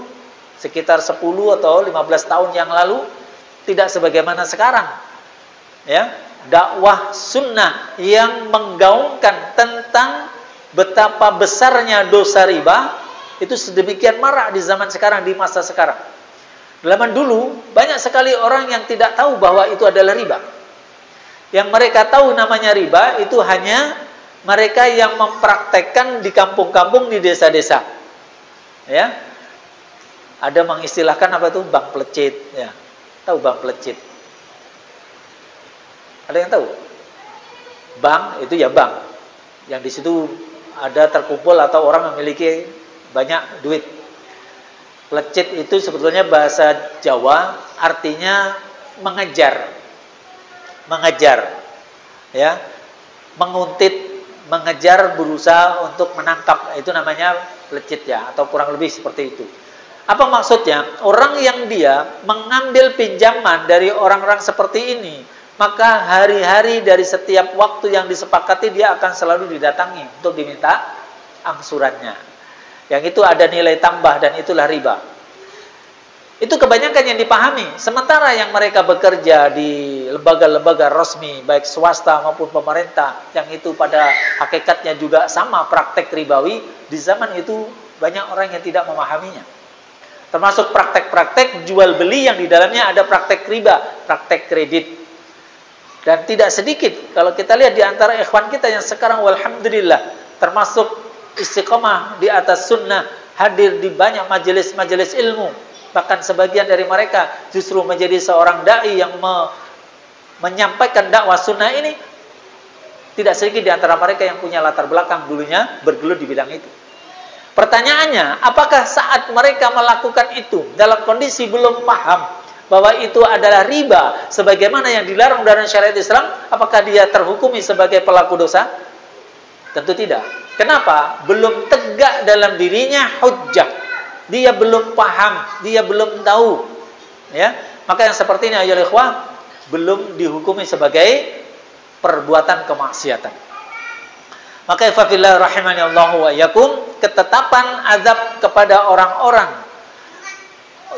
sekitar 10 atau 15 tahun yang lalu, tidak sebagaimana sekarang. Ya, dakwah sunnah yang menggaungkan tentang betapa besarnya dosa riba itu sedemikian marak di zaman sekarang, di masa sekarang. Zaman dulu banyak sekali orang yang tidak tahu bahwa itu adalah riba. Yang mereka tahu namanya riba itu hanya mereka yang mempraktekkan di kampung-kampung, di desa-desa. Ya, ada mengistilahkan apa itu bank pelecit. Ya, tahu bank pelecit? Ada yang tahu? Bank itu ya bank yang di situ ada terkumpul atau orang memiliki banyak duit. Pelecit itu sebetulnya bahasa Jawa, artinya mengejar, ya, menguntit, mengejar, berusaha untuk menangkap. Itu namanya pelecit ya, atau kurang lebih seperti itu. Apa maksudnya? Orang yang dia mengambil pinjaman dari orang-orang seperti ini, maka hari-hari dari setiap waktu yang disepakati dia akan selalu didatangi untuk diminta angsurannya. Yang itu ada nilai tambah dan itulah riba. Itu kebanyakan yang dipahami. Sementara yang mereka bekerja di lembaga-lembaga resmi, baik swasta maupun pemerintah, yang itu pada hakikatnya juga sama praktek ribawi, di zaman itu banyak orang yang tidak memahaminya. Termasuk praktek-praktek jual beli yang di dalamnya ada praktek riba, praktek kredit. Dan tidak sedikit kalau kita lihat di antara ikhwan kita yang sekarang walhamdulillah termasuk istiqomah di atas sunnah, hadir di banyak majelis-majelis ilmu. Bahkan sebagian dari mereka justru menjadi seorang dai yang menyampaikan dakwah sunnah ini. Tidak sedikit di antara mereka yang punya latar belakang dulunya bergelut di bidang itu. Pertanyaannya, apakah saat mereka melakukan itu dalam kondisi belum paham bahwa itu adalah riba sebagaimana yang dilarang dalam syariat Islam, apakah dia terhukumi sebagai pelaku dosa? Tentu tidak. Kenapa? Belum tegak dalam dirinya hujjah. Dia belum paham, dia belum tahu. Ya, maka yang seperti ini ayolah ikhwah belum dihukumi sebagai perbuatan kemaksiatan. Maka ifafillah rahimani Allah wa yakum, ketetapan azab kepada orang-orang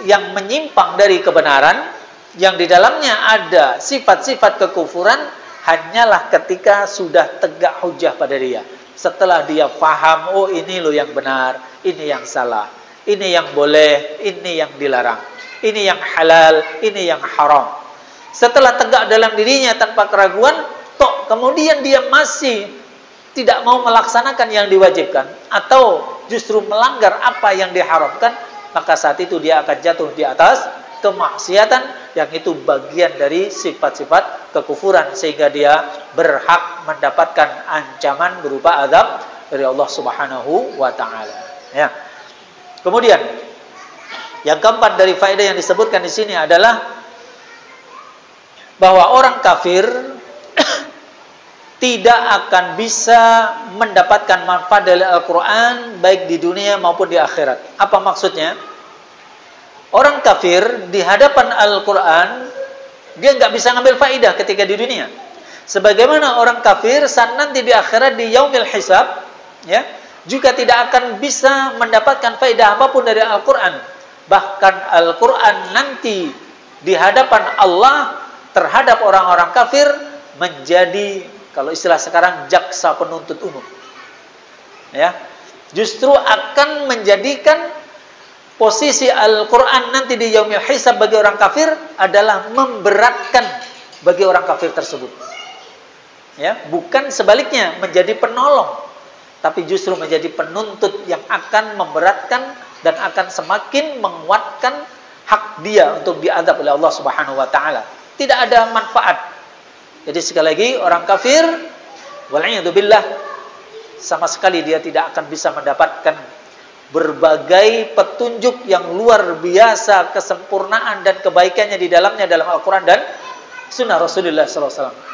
yang menyimpang dari kebenaran, yang di dalamnya ada sifat-sifat kekufuran, hanyalah ketika sudah tegak hujjah pada dia. Setelah dia paham, oh ini loh yang benar, ini yang salah, ini yang boleh, ini yang dilarang, ini yang halal, ini yang haram. Setelah tegak dalam dirinya tanpa keraguan, kemudian dia masih tidak mau melaksanakan yang diwajibkan atau justru melanggar apa yang diharamkan, maka saat itu dia akan jatuh di atas kemaksiatan, yang itu bagian dari sifat-sifat kekufuran, sehingga dia berhak mendapatkan ancaman berupa azab dari Allah Subhanahu wa taala. Ya. Kemudian yang keempat dari faedah yang disebutkan di sini adalah bahwa orang kafir tidak akan bisa mendapatkan manfaat dari Al-Quran baik di dunia maupun di akhirat. Apa maksudnya? Orang kafir di hadapan Al-Quran dia nggak bisa ngambil faidah ketika di dunia. Sebagaimana orang kafir saat nanti di akhirat di yaumil hisab, ya, juga tidak akan bisa mendapatkan faidah apapun dari Al-Quran. Bahkan Al-Quran nanti di hadapan Allah terhadap orang-orang kafir menjadi, kalau istilah sekarang, jaksa penuntut umum. Ya, justru akan menjadikan posisi Al-Quran nanti di yaumil hisab bagi orang kafir adalah memberatkan bagi orang kafir tersebut. Ya, bukan sebaliknya menjadi penolong, tapi justru menjadi penuntut yang akan memberatkan dan akan semakin menguatkan hak dia untuk diadab oleh Allah Subhanahu wa taala. Tidak ada manfaat. Jadi sekali lagi, orang kafir wal'iyadzubillah sama sekali dia tidak akan bisa mendapatkan berbagai petunjuk yang luar biasa, kesempurnaan dan kebaikannya di dalamnya dalam Al-Quran dan Sunnah Rasulullah SAW.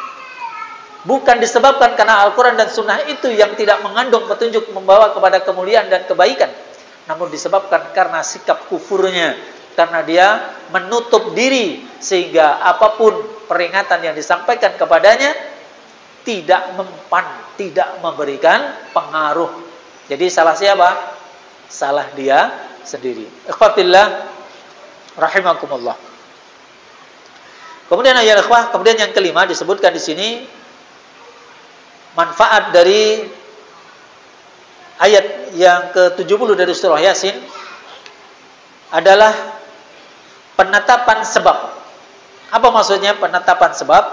Bukan disebabkan karena Al-Quran dan Sunnah itu yang tidak mengandung petunjuk membawa kepada kemuliaan dan kebaikan, namun disebabkan karena sikap kufurnya, karena dia menutup diri sehingga apapun peringatan yang disampaikan kepadanya tidak mempan, tidak memberikan pengaruh. Jadi salah siapa? Salah dia sendiri. Ikhwatillah rahimakumullah. Kemudian ayat ikhwah, kemudian yang kelima disebutkan di sini manfaat dari ayat yang ke-70 dari surah Yasin adalah penetapan sebab. Apa maksudnya penetapan sebab?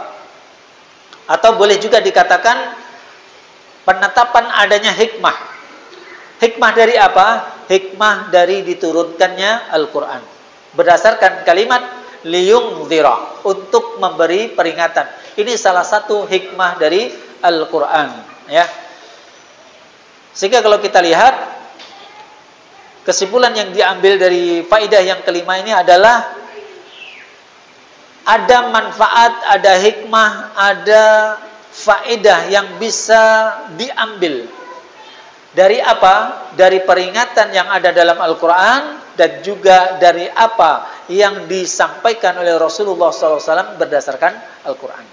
Atau boleh juga dikatakan penetapan adanya hikmah. Hikmah dari apa? Hikmah dari diturunkannya Al-Quran. Berdasarkan kalimat liyungzira, untuk memberi peringatan. Ini salah satu hikmah dari Al-Quran, ya. Sehingga kalau kita lihat, kesimpulan yang diambil dari faidah yang kelima ini adalah ada manfaat, ada hikmah, ada faedah yang bisa diambil dari apa? Dari peringatan yang ada dalam Al-Quran dan juga dari apa yang disampaikan oleh Rasulullah SAW berdasarkan Al-Quran.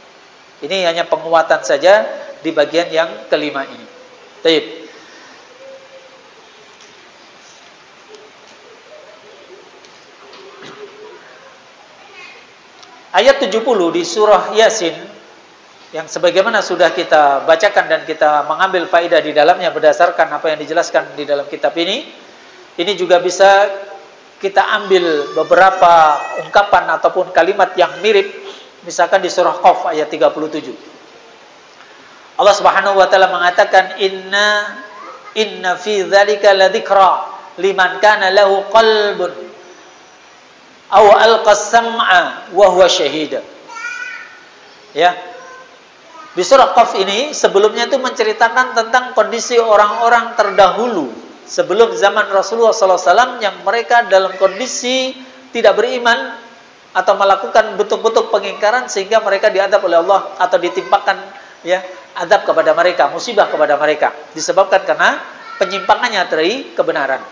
Ini hanya penguatan saja di bagian yang kelima ini. Baik. Ayat 70 di surah Yasin yang sebagaimana sudah kita bacakan dan kita mengambil faedah di dalamnya berdasarkan apa yang dijelaskan di dalam kitab ini juga bisa kita ambil beberapa ungkapan ataupun kalimat yang mirip. Misalkan di surah Qaf ayat 37. Allah Subhanahu wa taala mengatakan inna fi dzalika ladzikra liman kana lahu qalbun aw alqa sam'a wa huwa syahid. Ya. Di surah Qaf ini sebelumnya itu menceritakan tentang kondisi orang-orang terdahulu sebelum zaman Rasulullah SAW yang mereka dalam kondisi tidak beriman atau melakukan bentuk-bentuk pengingkaran sehingga mereka diadab oleh Allah atau ditimpakan, ya, adab kepada mereka, musibah kepada mereka disebabkan karena penyimpangannya dari kebenaran.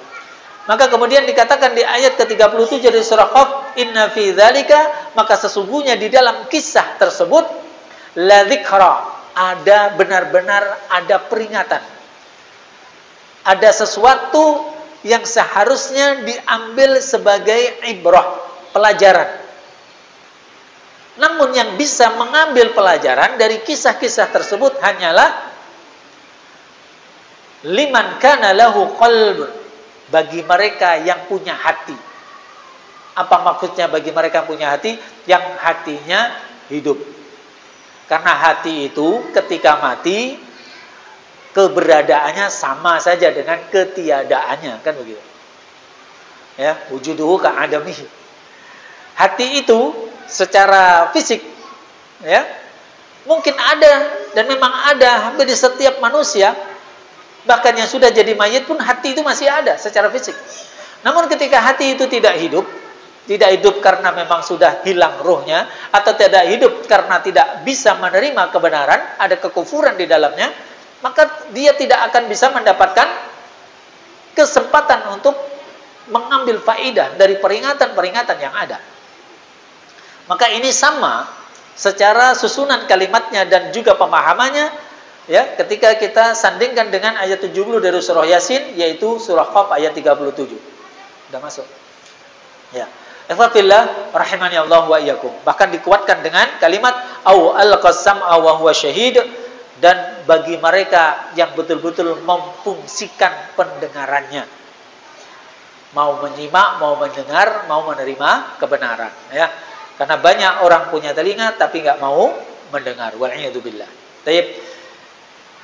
Maka kemudian dikatakan di ayat ke-37 dari surah Qaf, inna fi dzalika, maka sesungguhnya di dalam kisah tersebut la dzikra, ada benar-benar ada peringatan. Ada sesuatu yang seharusnya diambil sebagai ibrah, pelajaran. Namun yang bisa mengambil pelajaran dari kisah-kisah tersebut hanyalah liman kana lahu qalbun, bagi mereka yang punya hati. Apa maksudnya bagi mereka yang punya hati? Yang hatinya hidup. Karena hati itu ketika mati keberadaannya sama saja dengan ketiadaannya, kan begitu. Ya, wujuduhu ka'adamihi. Hati itu secara fisik, ya, mungkin ada dan memang ada hampir di setiap manusia. Bahkan yang sudah jadi mayit pun hati itu masih ada secara fisik. Namun ketika hati itu tidak hidup, tidak hidup karena memang sudah hilang ruhnya, atau tidak hidup karena tidak bisa menerima kebenaran, ada kekufuran di dalamnya, maka dia tidak akan bisa mendapatkan kesempatan untuk mengambil faedah dari peringatan-peringatan yang ada. Maka ini sama secara susunan kalimatnya dan juga pemahamannya, ya, ketika kita sandingkan dengan ayat 70 dari surah Yasin, yaitu surah Qaf ayat 37. Sudah masuk? Ya. Ikhwatillah rahimani Allah wa iyyakum. Bahkan dikuatkan dengan kalimat au al-qasam wa huwa syahid, dan bagi mereka yang betul-betul memfungsikan pendengarannya, mau menyimak, mau mendengar, mau menerima kebenaran, ya. Karena banyak orang punya telinga tapi enggak mau mendengar. Wa'iyadzubillah. Baik.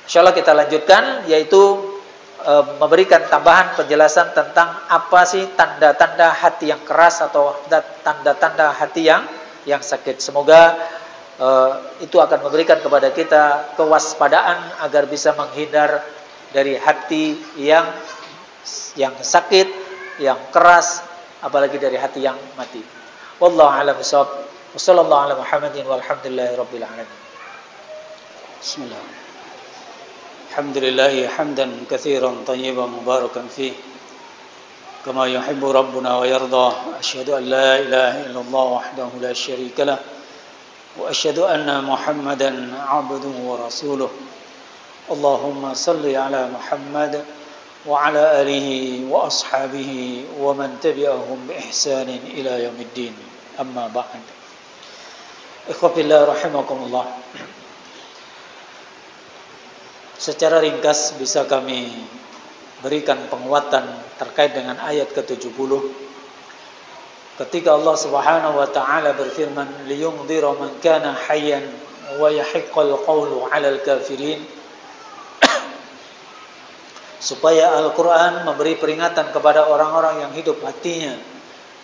Insyaallah kita lanjutkan, yaitu memberikan tambahan penjelasan tentang apa sih tanda-tanda hati yang keras atau tanda-tanda hati yang sakit. Semoga itu akan memberikan kepada kita kewaspadaan agar bisa menghindar dari hati yang sakit, yang keras, apalagi dari hati yang mati. Wallahu a'lam bishawab. Wassallallahu ala Muhammadin walhamdulillahirabbil alamin. Bismillah. Alhamdulillahi hamdan katsiran tayyiban mubarakan fih kama yuhibbu rabbuna wa yarda. Asyhadu an la ilaha illallah wahdahu la syarika lah wa asyhadu anna Muhammadan 'abduhu wa rasuluh. Allahumma salli ala Muhammad wa ala alihi wa ashabihi wa man tabi'ahum bi ihsanin ila yaumiddin. Amma ba'd. Ikhwatillah rahimakumullah. Secara ringkas bisa kami berikan penguatan terkait dengan ayat ke-70 ketika Allah Subhanahu wa taala berfirman liyundhira man kana hayyan wa yahiqqal qawlu 'alal kafirin, supaya Al-Qur'an memberi peringatan kepada orang-orang yang hidup hatinya,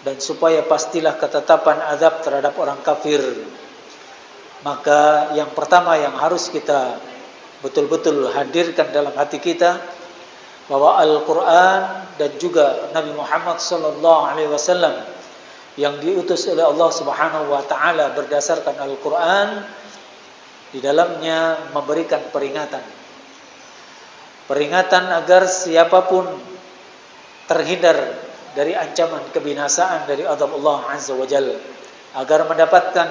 dan supaya pastilah ketetapan azab terhadap orang kafir. Maka yang pertama yang harus kita betul-betul hadirkan dalam hati kita, bahwa Al-Quran dan juga Nabi Muhammad SAW yang diutus oleh Allah Subhanahu wa taala berdasarkan Al-Quran, di dalamnya memberikan peringatan agar siapapun terhindar dari ancaman kebinasaan dari azab Allah Azza wa Jalla, agar mendapatkan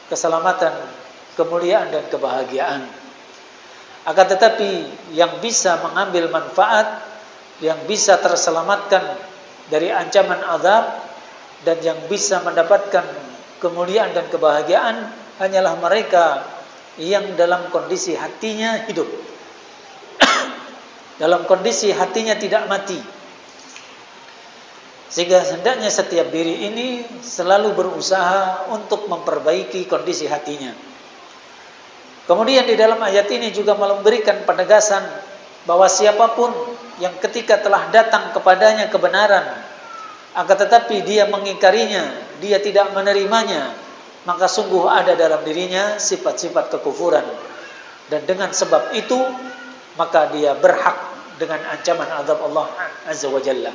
keselamatan, kemuliaan dan kebahagiaan. Akan tetapi yang bisa mengambil manfaat, yang bisa terselamatkan dari ancaman azab, dan yang bisa mendapatkan kemuliaan dan kebahagiaan hanyalah mereka yang dalam kondisi hatinya hidup, dalam kondisi hatinya tidak mati. Sehingga hendaknya setiap diri ini selalu berusaha untuk memperbaiki kondisi hatinya. Kemudian di dalam ayat ini juga memberikan penegasan bahwa siapapun yang ketika telah datang kepadanya kebenaran, akan tetapi dia mengingkarinya, dia tidak menerimanya, maka sungguh ada dalam dirinya sifat-sifat kekufuran. Dan dengan sebab itu, maka dia berhak dengan ancaman azab Allah Azza wa Jalla.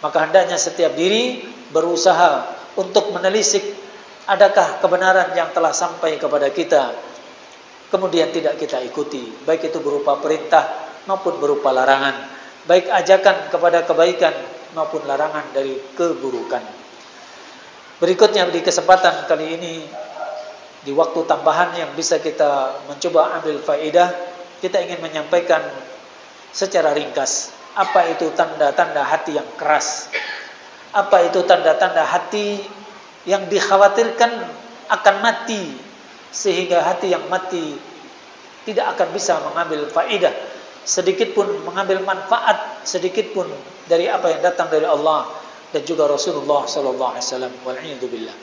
Maka hendaknya setiap diri berusaha untuk menelisik adakah kebenaran yang telah sampai kepada kita, kemudian tidak kita ikuti, baik itu berupa perintah maupun berupa larangan, baik ajakan kepada kebaikan maupun larangan dari keburukan. Berikutnya di kesempatan kali ini, di waktu tambahan yang bisa kita mencoba ambil faedah, kita ingin menyampaikan secara ringkas apa itu tanda-tanda hati yang keras, apa itu tanda-tanda hati yang dikhawatirkan akan mati, sehingga hati yang mati tidak akan bisa mengambil faedah sedikit pun, mengambil manfaat sedikit pun dari apa yang datang dari Allah dan juga Rasulullah sallallahu alaihi wasallam. Wal'iyadzubillah.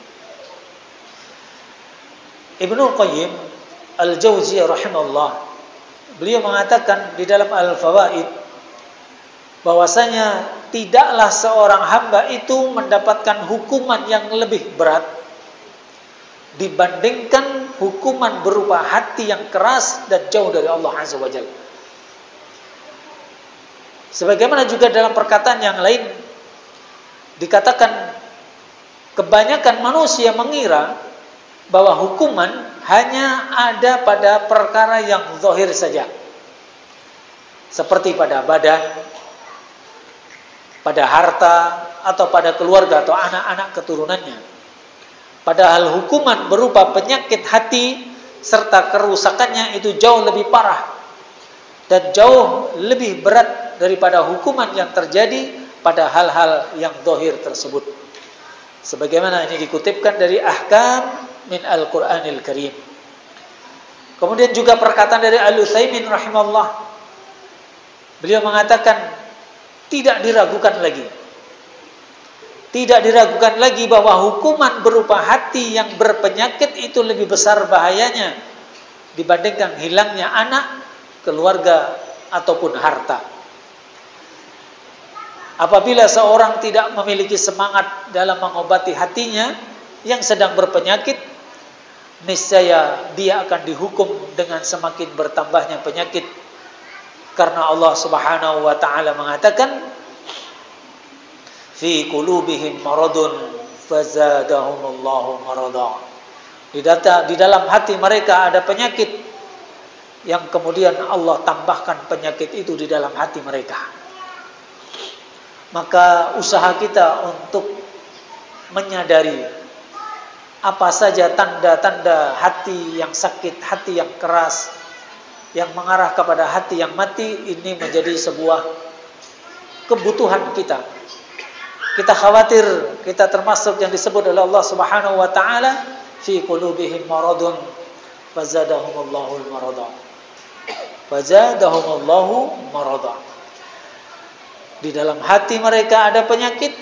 Ibnu Qayyim Al-Jauziyah rahimahullah, beliau mengatakan di dalam Al-Fawaid bahwasanya tidaklah seorang hamba itu mendapatkan hukuman yang lebih berat dibandingkan hukuman berupa hati yang keras dan jauh dari Allah Azza wa Jalla. Sebagaimana juga dalam perkataan yang lain dikatakan kebanyakan manusia mengira bahwa hukuman hanya ada pada perkara yang zahir saja, seperti pada badan, pada harta, atau pada keluarga atau anak-anak keturunannya. Padahal hukuman berupa penyakit hati serta kerusakannya itu jauh lebih parah dan jauh lebih berat daripada hukuman yang terjadi pada hal-hal yang zahir tersebut. Sebagaimana ini dikutipkan dari Ahkam min Al-Qur'anil Karim. Kemudian juga perkataan dari Al-Utsaimin rahimahullah. Beliau mengatakan tidak diragukan lagi. Tidak diragukan lagi bahwa hukuman berupa hati yang berpenyakit itu lebih besar bahayanya dibandingkan hilangnya anak, keluarga, ataupun harta. Apabila seorang tidak memiliki semangat dalam mengobati hatinya yang sedang berpenyakit, niscaya dia akan dihukum dengan semakin bertambahnya penyakit. Karena Allah Subhanahu wa taala mengatakan, fi qulubihim maradun fazadahumullahu marada. Di dalam hati mereka ada penyakit yang kemudian Allah tambahkan penyakit itu di dalam hati mereka. Maka usaha kita untuk menyadari apa saja tanda-tanda hati yang sakit, hati yang keras, yang mengarah kepada hati yang mati, ini menjadi sebuah kebutuhan kita. Kita khawatir kita termasuk yang disebut oleh Allah Subhanahu wa taala, fi qulubihim maradun fazadahumullahu marada. Fazadahumullahu marada. Di dalam hati mereka ada penyakit,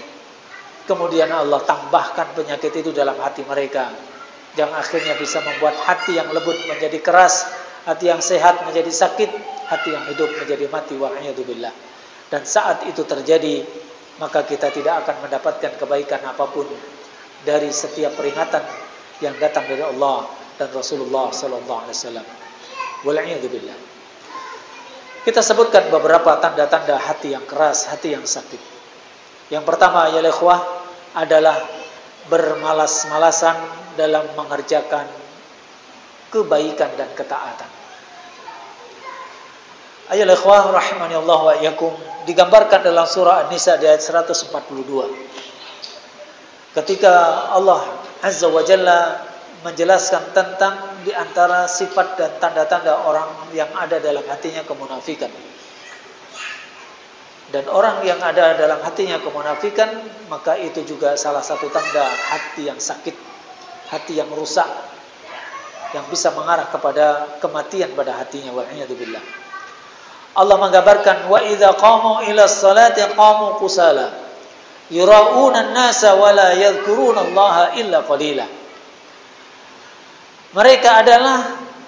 kemudian Allah tambahkan penyakit itu dalam hati mereka, yang akhirnya bisa membuat hati yang lembut menjadi keras, hati yang sehat menjadi sakit, hati yang hidup menjadi mati, wa'iyadzubillah. Dan saat itu terjadi, maka kita tidak akan mendapatkan kebaikan apapun dari setiap peringatan yang datang dari Allah dan Rasulullah sallallahu alaihi wasallam. Wa'iyadzubillah. Kita sebutkan beberapa tanda-tanda hati yang keras, hati yang sakit. Yang pertama, ya ikhwah, adalah bermalas-malasan dalam mengerjakan kebaikan dan ketaatan. Ayo ikhwah rahimani Allah wa iyyakum, digambarkan dalam surah An-Nisa di ayat 142. Ketika Allah Azza wa Jalla menjelaskan tentang di antara sifat dan tanda-tanda orang yang ada dalam hatinya kemunafikan. Dan orang yang ada dalam hatinya kemunafikan, maka itu juga salah satu tanda hati yang sakit, hati yang rusak, yang bisa mengarah kepada kematian pada hatinya, wa'iyadzubillah. Allah menggambarkan, wa idza qamu ila sholati qamu qusala yura'una an-nasa wa la yadhkuruna Allah illa qalila. Mereka adalah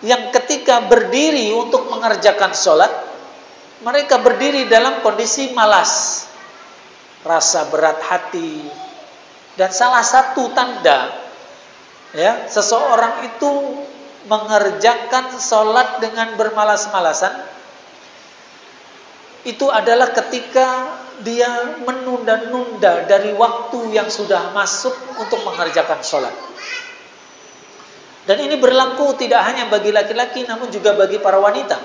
yang ketika berdiri untuk mengerjakan sholat, mereka berdiri dalam kondisi malas, rasa berat hati. Dan salah satu tanda ya, seseorang itu mengerjakan sholat dengan bermalas-malasan, itu adalah ketika dia menunda-nunda dari waktu yang sudah masuk untuk mengerjakan sholat. Dan ini berlaku tidak hanya bagi laki-laki, namun juga bagi para wanita.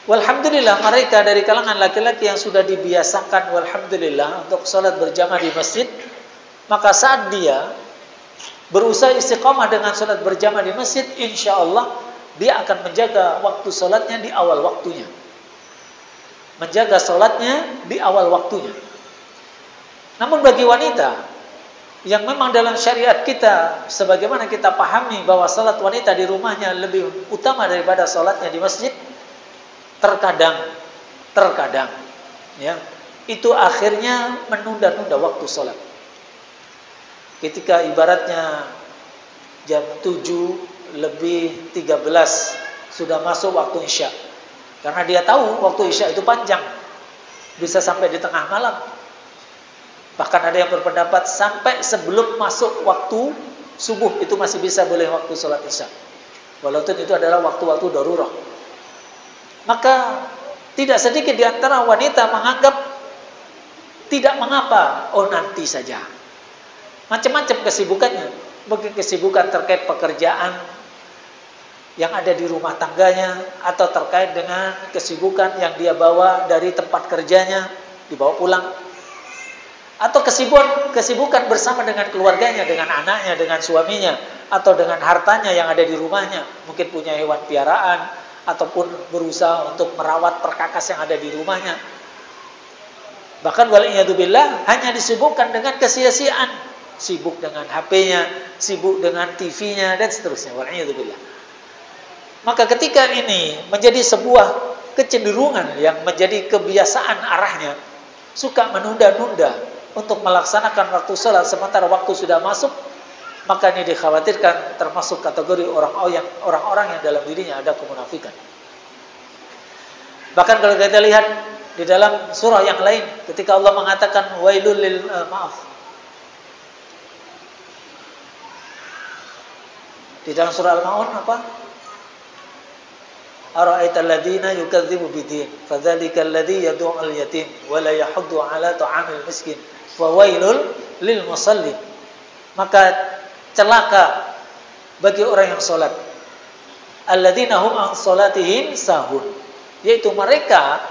Walhamdulillah, mereka dari kalangan laki-laki yang sudah dibiasakan, walhamdulillah, untuk sholat berjamaah di masjid, maka saat dia berusaha istiqamah dengan sholat berjamaah di masjid, insya Allah dia akan menjaga waktu sholatnya di awal waktunya. Menjaga sholatnya di awal waktunya. Namun bagi wanita yang memang dalam syariat kita, sebagaimana kita pahami bahwa salat wanita di rumahnya lebih utama daripada salatnya di masjid, terkadang ya, itu akhirnya menunda-nunda waktu salat. Ketika ibaratnya jam 7 lebih 13 sudah masuk waktu Isya, karena dia tahu waktu Isya itu panjang, bisa sampai di tengah malam. Bahkan ada yang berpendapat sampai sebelum masuk waktu subuh itu masih bisa boleh waktu sholat Isya, walaupun itu adalah waktu-waktu darurah. Maka tidak sedikit di antara wanita menganggap tidak mengapa, oh nanti saja. macam-macam kesibukannya. Mungkin kesibukan terkait pekerjaan yang ada di rumah tangganya, atau terkait dengan kesibukan yang dia bawa dari tempat kerjanya, dibawa pulang, atau kesibukan bersama dengan keluarganya, dengan anaknya, dengan suaminya, atau dengan hartanya yang ada di rumahnya. Mungkin punya hewan piaraan, ataupun berusaha untuk merawat perkakas yang ada di rumahnya. Bahkan waliyadzubillah hanya disibukkan dengan kesia-siaan, sibuk dengan HP-nya, sibuk dengan TV-nya, dan seterusnya. Waliyadzubillah. Maka ketika ini menjadi sebuah kecenderungan yang menjadi kebiasaan arahnya, suka menunda-nunda untuk melaksanakan waktu salat sementara waktu sudah masuk, maka ini dikhawatirkan termasuk kategori orang-orang yang dalam dirinya ada kemunafikan. Bahkan kalau kita lihat di dalam surah yang lain, ketika Allah mengatakan wailul lil di dalam surah Al-Maun apa? Ara'aital ladzina yukadzibu biddin fadzalikal ladzi yad'ul yatim wa la yahuddu 'ala ta'amil miskin fa wailul lil musallin. Maka celaka bagi orang yang salat, alladzina hum an salatihim sahun, yaitu mereka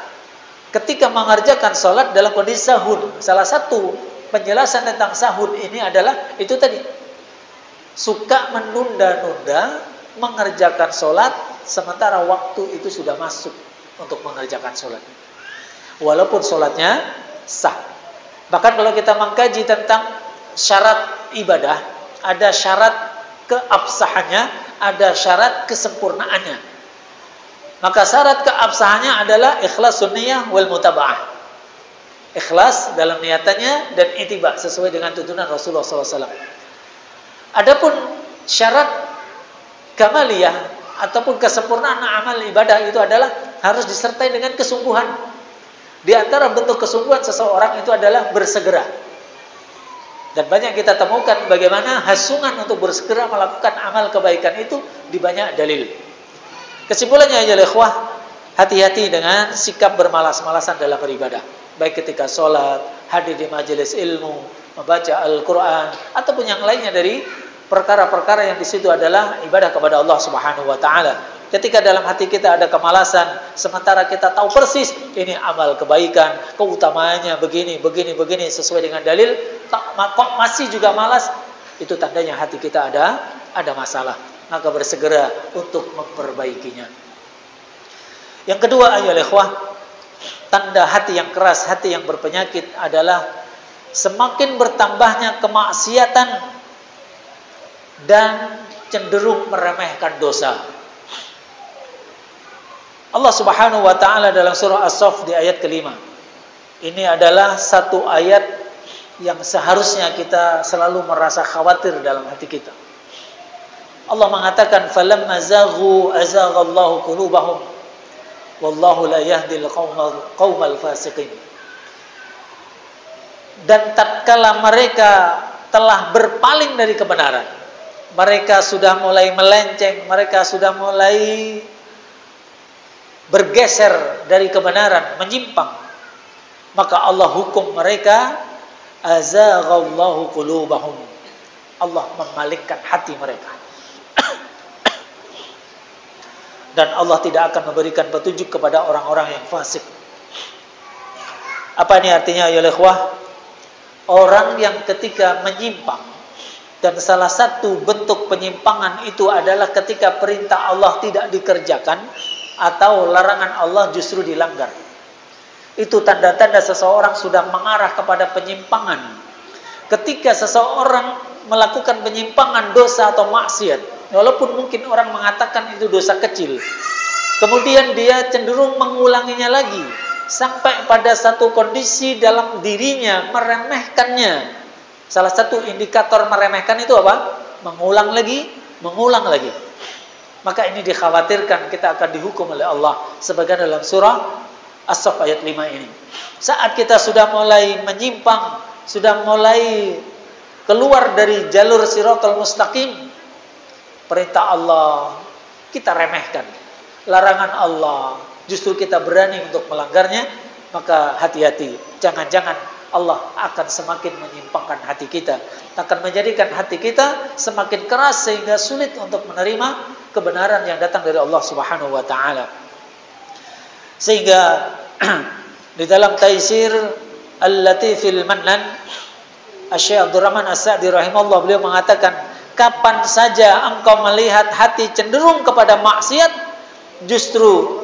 ketika mengerjakan salat dalam kondisi sahun. Salah satu penjelasan tentang sahun ini adalah itu tadi, suka menunda-nunda mengerjakan salat sementara waktu itu sudah masuk untuk mengerjakan sholat, walaupun sholatnya sah. Bahkan kalau kita mengkaji tentang syarat ibadah, ada syarat keabsahannya, ada syarat kesempurnaannya. Maka syarat keabsahannya adalah ikhlas sunniyah wal mutaba'ah, ikhlas dalam niatannya dan ittiba sesuai dengan tuntunan Rasulullah SAW. Adapun syarat kamaliyah ataupun kesempurnaan amal ibadah itu adalah harus disertai dengan kesungguhan. Di antara bentuk kesungguhan seseorang itu adalah bersegera. Dan banyak kita temukan bagaimana hasungan untuk bersegera melakukan amal kebaikan itu di banyak dalil. Kesimpulannya ya ikhwah, hati-hati dengan sikap bermalas-malasan dalam beribadah. Baik ketika sholat, hadir di majelis ilmu, membaca Al-Quran, ataupun yang lainnya dari perkara-perkara yang di situ adalah ibadah kepada Allah Subhanahu wa taala. Ketika dalam hati kita ada kemalasan, sementara kita tahu persis ini amal kebaikan, keutamaannya begini sesuai dengan dalil, kok masih juga malas, itu tandanya hati kita ada masalah. Maka bersegera untuk memperbaikinya. Yang kedua ayolah ikhwah, tanda hati yang keras, hati yang berpenyakit adalah semakin bertambahnya kemaksiatan dan cenderung meremehkan dosa. Allah Subhanahu wa taala dalam surah As-Saff di ayat kelima, ini adalah satu ayat yang seharusnya kita selalu merasa khawatir dalam hati kita. Allah mengatakan falamma zaghu azaghallahu qulubahum wallahu la yahdil qaumal fasiqin. Dan tatkala mereka telah berpaling dari kebenaran, mereka sudah mulai melenceng, mereka sudah mulai bergeser dari kebenaran, menyimpang, maka Allah hukum mereka azaghallahu qulubahum. Allah memalikkan hati mereka. Dan Allah tidak akan memberikan petunjuk kepada orang-orang yang fasik. Apa ini artinya ya ikhwah? Orang yang ketika menyimpang, dan salah satu bentuk penyimpangan itu adalah ketika perintah Allah tidak dikerjakan atau larangan Allah justru dilanggar. Itu tanda-tanda seseorang sudah mengarah kepada penyimpangan. Ketika seseorang melakukan penyimpangan dosa atau maksiat, walaupun mungkin orang mengatakan itu dosa kecil, kemudian dia cenderung mengulanginya lagi sampai pada satu kondisi dalam dirinya meremehkannya. Salah satu indikator meremehkan itu apa? Mengulang lagi. Maka ini dikhawatirkan kita akan dihukum oleh Allah sebagaimana dalam surah As-Saff ayat 5 ini. Saat kita sudah mulai menyimpang, sudah mulai keluar dari jalur Shiratal Mustaqim, perintah Allah kita remehkan, larangan Allah justru kita berani untuk melanggarnya, maka hati-hati, jangan-jangan Allah akan semakin menyimpangkan hati kita, akan menjadikan hati kita semakin keras sehingga sulit untuk menerima kebenaran yang datang dari Allah Subhanahu wa taala. Sehingga di dalam Taisir Al-Latifil Mannan, Syekh Abdurrahman As-Sa'di rahimahullah, beliau mengatakan, kapan saja engkau melihat hati cenderung kepada maksiat, justru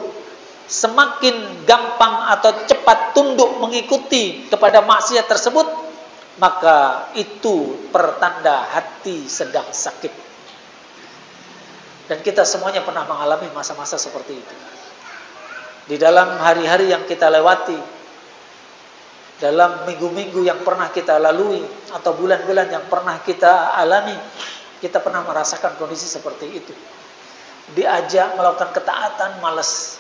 semakin gampang atau cepat tunduk mengikuti kepada maksiat tersebut, maka itu pertanda hati sedang sakit. Dan kita semuanya pernah mengalami masa-masa seperti itu. Di dalam hari-hari yang kita lewati, dalam minggu-minggu yang pernah kita lalui, atau bulan-bulan yang pernah kita alami, kita pernah merasakan kondisi seperti itu. Diajak melakukan ketaatan, malas,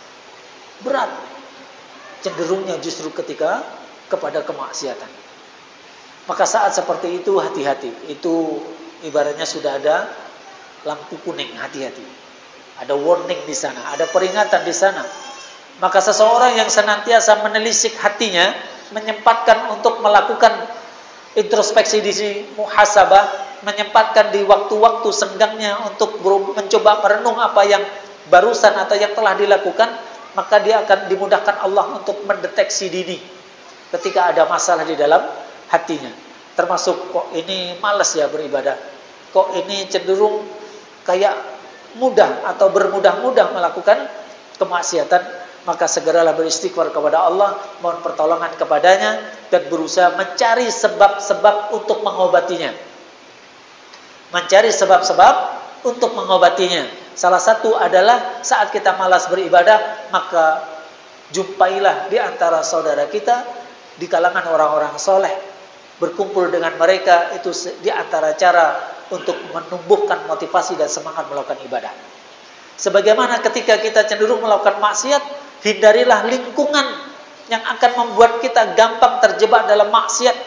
berat, cenderungnya justru ketika kepada kemaksiatan. Maka saat seperti itu hati-hati. Itu ibaratnya sudah ada lampu kuning, hati-hati. Ada warning di sana, ada peringatan di sana. Maka seseorang yang senantiasa menelisik hatinya, menyempatkan untuk melakukan introspeksi diri, muhasabah, menyempatkan di waktu-waktu senggangnya untuk mencoba merenung apa yang barusan atau yang telah dilakukan, maka dia akan dimudahkan Allah untuk mendeteksi dini ketika ada masalah di dalam hatinya. Termasuk, kok ini malas ya beribadah, kok ini cenderung kayak mudah atau bermudah-mudah melakukan kemaksiatan, maka segeralah beristighfar kepada Allah, mohon pertolongan kepadanya, dan berusaha mencari sebab-sebab untuk mengobatinya. Mencari sebab-sebab untuk mengobatinya. Salah satu adalah saat kita malas beribadah, maka jumpailah di antara saudara kita di kalangan orang-orang soleh. Berkumpul dengan mereka, itu di antara cara untuk menumbuhkan motivasi dan semangat melakukan ibadah. Sebagaimana ketika kita cenderung melakukan maksiat, hindarilah lingkungan yang akan membuat kita gampang terjebak dalam maksiat.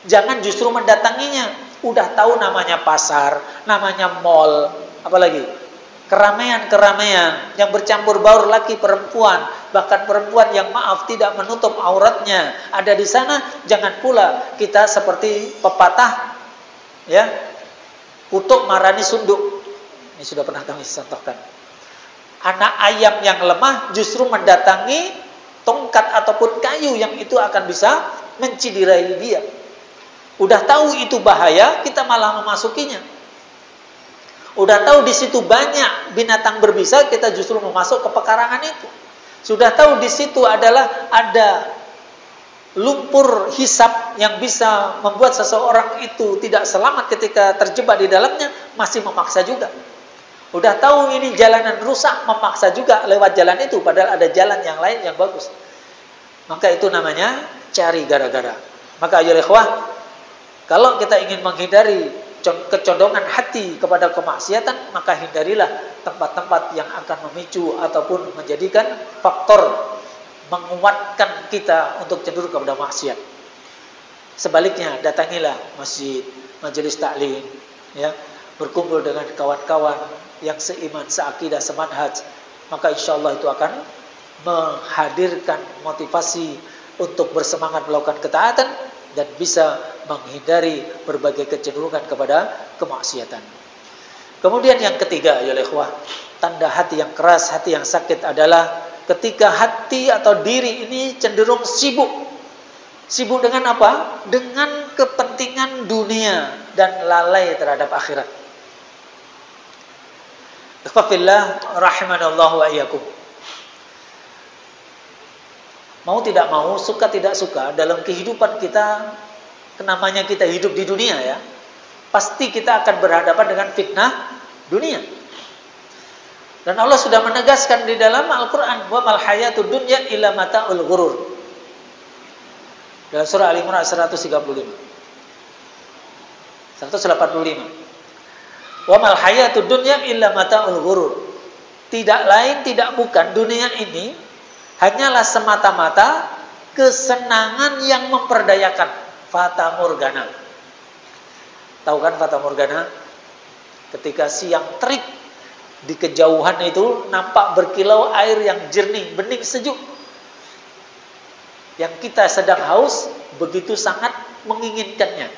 Jangan justru mendatanginya. Udah tahu namanya pasar, namanya mall, apalagi keramaian-keramaian yang bercampur baur laki perempuan, bahkan perempuan yang maaf tidak menutup auratnya ada di sana. Jangan pula kita seperti pepatah, ya, kutuk marani sunduk. Ini sudah pernah kami contohkan. Anak ayam yang lemah justru mendatangi tongkat ataupun kayu yang itu akan bisa menciderai dia. Udah tahu itu bahaya, kita malah memasukinya. Udah tahu di situ banyak binatang berbisa, kita justru memasuk ke pekarangan itu. Sudah tahu di situ adalah ada lumpur hisap yang bisa membuat seseorang itu tidak selamat ketika terjebak di dalamnya, masih memaksa juga. Udah tahu ini jalanan rusak, memaksa juga lewat jalan itu, padahal ada jalan yang lain yang bagus. Maka itu namanya cari gara-gara. Maka ayo ikhwah, kalau kita ingin menghindari kecondongan hati kepada kemaksiatan, maka hindarilah tempat-tempat yang akan memicu ataupun menjadikan faktor menguatkan kita untuk cenderung kepada maksiat. Sebaliknya, datangilah masjid, majelis taklim, ya, berkumpul dengan kawan-kawan yang seiman, seakidah, semanhaj, maka insyaallah itu akan menghadirkan motivasi untuk bersemangat melakukan ketaatan dan bisa menghindari berbagai kecenderungan kepada kemaksiatan. Kemudian yang ketiga, ya ikhwah, tanda hati yang keras, hati yang sakit adalah ketika hati atau diri ini cenderung sibuk. Sibuk dengan apa? Dengan kepentingan dunia dan lalai terhadap akhirat. Ikhwafillah rahimanallahu wa iyyakum. Mau tidak mau, suka tidak suka, dalam kehidupan kita, namanya kita hidup di dunia ya, pasti kita akan berhadapan dengan fitnah dunia. Dan Allah sudah menegaskan di dalam Al-Quran, wa mal hayatud dunya illa mata'ul ghurur. Dalam surah Al-Imran 185. Wa mal hayatud dunya illa mata'ul ghurur. Tidak lain, tidak bukan, dunia ini hanyalah semata-mata kesenangan yang memperdayakan. Fata morgana. Tahu kan fata morgana? Ketika siang terik, di kejauhan itu nampak berkilau air yang jernih, bening, sejuk. yang kita sedang haus begitu sangat menginginkannya.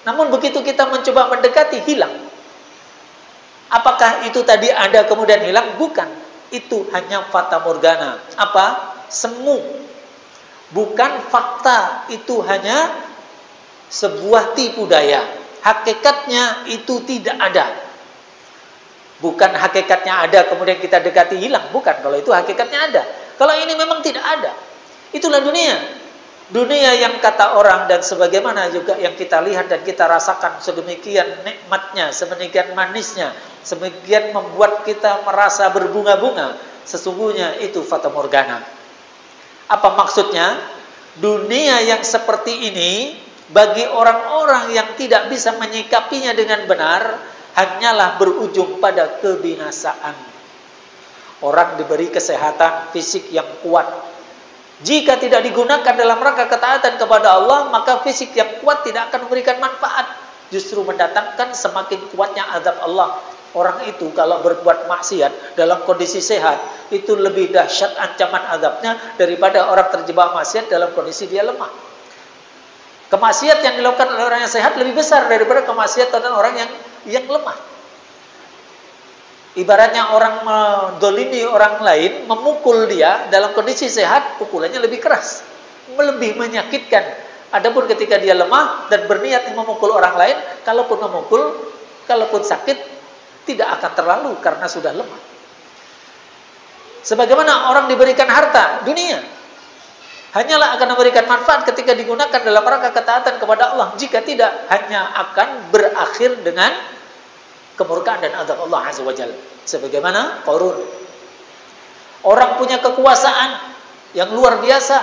Namun begitu kita mencoba mendekati, hilang. Apakah itu tadi ada kemudian hilang? Bukan. Itu hanya fata morgana. Apa? Semu. Bukan fakta. Itu hanya sebuah tipu daya. Hakikatnya itu tidak ada. Bukan hakikatnya ada kemudian kita dekati hilang. Bukan. Kalau itu hakikatnya ada. Kalau ini memang tidak ada. Itulah dunia. Dunia yang kata orang dan sebagaimana juga yang kita lihat dan kita rasakan sedemikian nikmatnya, sedemikian manisnya, sedemikian membuat kita merasa berbunga-bunga. Sesungguhnya itu fata morgana. Apa maksudnya? Dunia yang seperti ini bagi orang-orang yang tidak bisa menyikapinya dengan benar hanyalah berujung pada kebinasaan. Orang diberi kesehatan fisik yang kuat. Jika tidak digunakan dalam rangka ketaatan kepada Allah, maka fisik yang kuat tidak akan memberikan manfaat. Justru mendatangkan semakin kuatnya azab Allah. Orang itu kalau berbuat maksiat dalam kondisi sehat, itu lebih dahsyat ancaman azabnya daripada orang terjebak maksiat dalam kondisi dia lemah. Kemaksiat yang dilakukan oleh orang yang sehat lebih besar daripada kemaksiatan orang yang lemah. Ibaratnya orang mendolimi orang lain, memukul dia dalam kondisi sehat, pukulannya lebih keras, lebih menyakitkan. Adapun ketika dia lemah dan berniat memukul orang lain, kalaupun memukul, kalaupun sakit, tidak akan terlalu karena sudah lemah. Sebagaimana orang diberikan harta dunia, hanyalah akan memberikan manfaat ketika digunakan dalam rangka ketaatan kepada Allah. Jika tidak, hanya akan berakhir dengan kemurkaan dan azab Allah Azza wa Jalla. Sebagaimana Qarun. Orang punya kekuasaan yang luar biasa.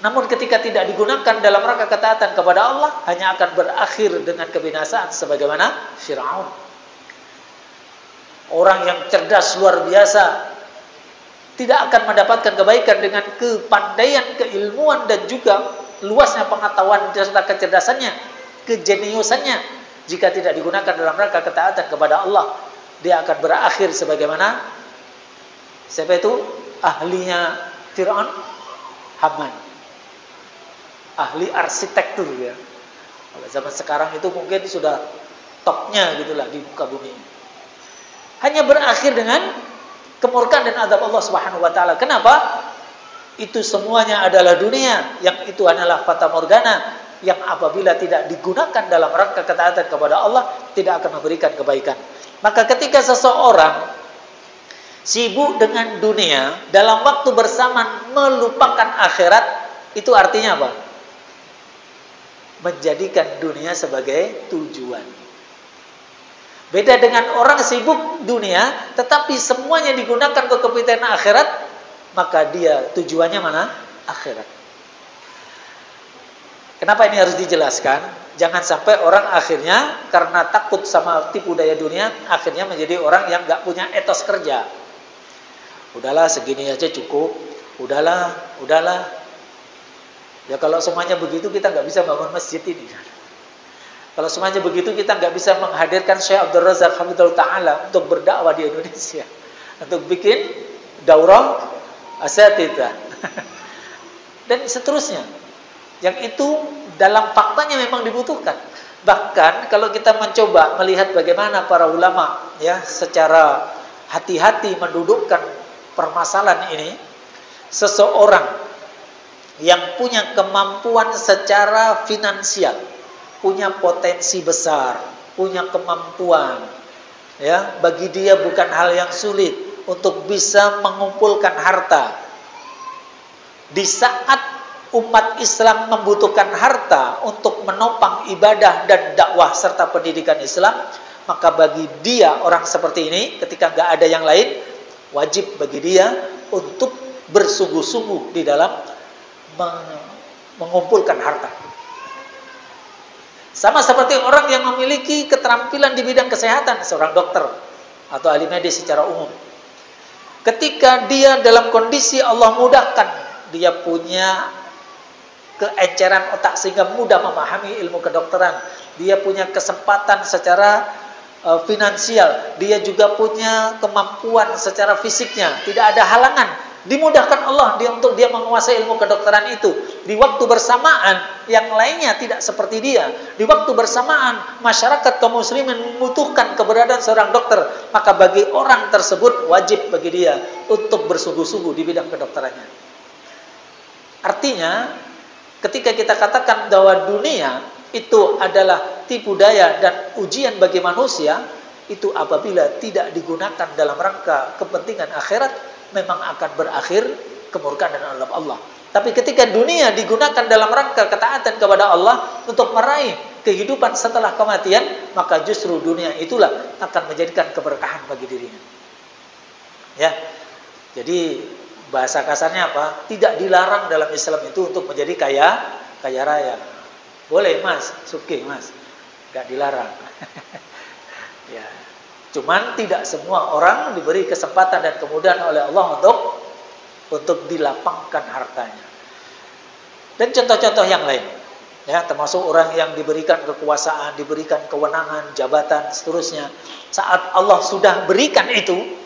Namun ketika tidak digunakan dalam rangka ketaatan kepada Allah, hanya akan berakhir dengan kebinasaan sebagaimana Fir'aun. Orang yang cerdas luar biasa tidak akan mendapatkan kebaikan dengan kepandaian, keilmuan dan juga luasnya pengetahuan serta kecerdasannya, kejeniusannya. Jika tidak digunakan dalam rangka ketaatan kepada Allah, dia akan berakhir sebagaimana siapa itu? Ahlinya Fir'aun, Haman. Ahli arsitektur ya. Kalau zaman sekarang itu mungkin sudah topnya gitulah di muka bumi. Hanya berakhir dengan kemurkaan dan azab Allah Subhanahu wa taala. Kenapa? Itu semuanya adalah dunia, yang itu adalah fata morgana, yang apabila tidak digunakan dalam rangka ketaatan kepada Allah tidak akan memberikan kebaikan. Maka ketika seseorang sibuk dengan dunia dalam waktu bersamaan melupakan akhirat, itu artinya apa? Menjadikan dunia sebagai tujuan. Beda dengan orang sibuk dunia tetapi semuanya digunakan untuk kepentingan akhirat, maka dia tujuannya mana? Akhirat. Kenapa ini harus dijelaskan? Jangan sampai orang akhirnya karena takut sama tipu daya dunia, akhirnya menjadi orang yang gak punya etos kerja. Udahlah segini aja cukup. Udahlah. Ya kalau semuanya begitu kita gak bisa bangun masjid ini. Kalau semuanya begitu kita gak bisa menghadirkan Syekh Abdul Razak Hafizahullah Ta'ala untuk berdakwah di Indonesia. Untuk bikin daurah asatidzah. Dan seterusnya. Yang itu dalam faktanya memang dibutuhkan. Bahkan kalau kita mencoba melihat bagaimana para ulama ya secara hati-hati mendudukkan permasalahan ini, seseorang yang punya kemampuan secara finansial, punya potensi besar, punya kemampuan, ya bagi dia bukan hal yang sulit untuk bisa mengumpulkan harta. Di saat umat Islam membutuhkan harta untuk menopang ibadah dan dakwah serta pendidikan Islam, maka bagi dia orang seperti ini ketika nggak ada yang lain, wajib bagi dia untuk bersungguh-sungguh di dalam mengumpulkan harta. Sama seperti orang yang memiliki keterampilan di bidang kesehatan, seorang dokter atau ahli medis secara umum. Ketika dia dalam kondisi Allah mudahkan, dia punya keenceran otak sehingga mudah memahami ilmu kedokteran, dia punya kesempatan secara finansial, dia juga punya kemampuan secara fisiknya, tidak ada halangan dimudahkan Allah untuk dia menguasai ilmu kedokteran itu. Di waktu bersamaan yang lainnya tidak seperti dia. Di waktu bersamaan masyarakat kaum muslimin membutuhkan keberadaan seorang dokter, maka bagi orang tersebut wajib bagi dia untuk bersungguh-sungguh di bidang kedokterannya. Artinya, ketika kita katakan bahwa dunia itu adalah tipu daya dan ujian bagi manusia, itu apabila tidak digunakan dalam rangka kepentingan akhirat, memang akan berakhir kemurkaan dan azab Allah. Tapi ketika dunia digunakan dalam rangka ketaatan kepada Allah untuk meraih kehidupan setelah kematian, maka justru dunia itulah akan menjadikan keberkahan bagi dirinya. Ya. Jadi bahasa kasarnya apa? Tidak dilarang dalam Islam itu untuk menjadi kaya raya. Boleh mas, suki mas, nggak dilarang. Ya, cuman tidak semua orang diberi kesempatan dan kemudahan oleh Allah untuk dilapangkan hartanya. Dan contoh-contoh yang lain, ya, termasuk orang yang diberikan kekuasaan, diberikan kewenangan, jabatan, seterusnya. Saat Allah sudah berikan itu,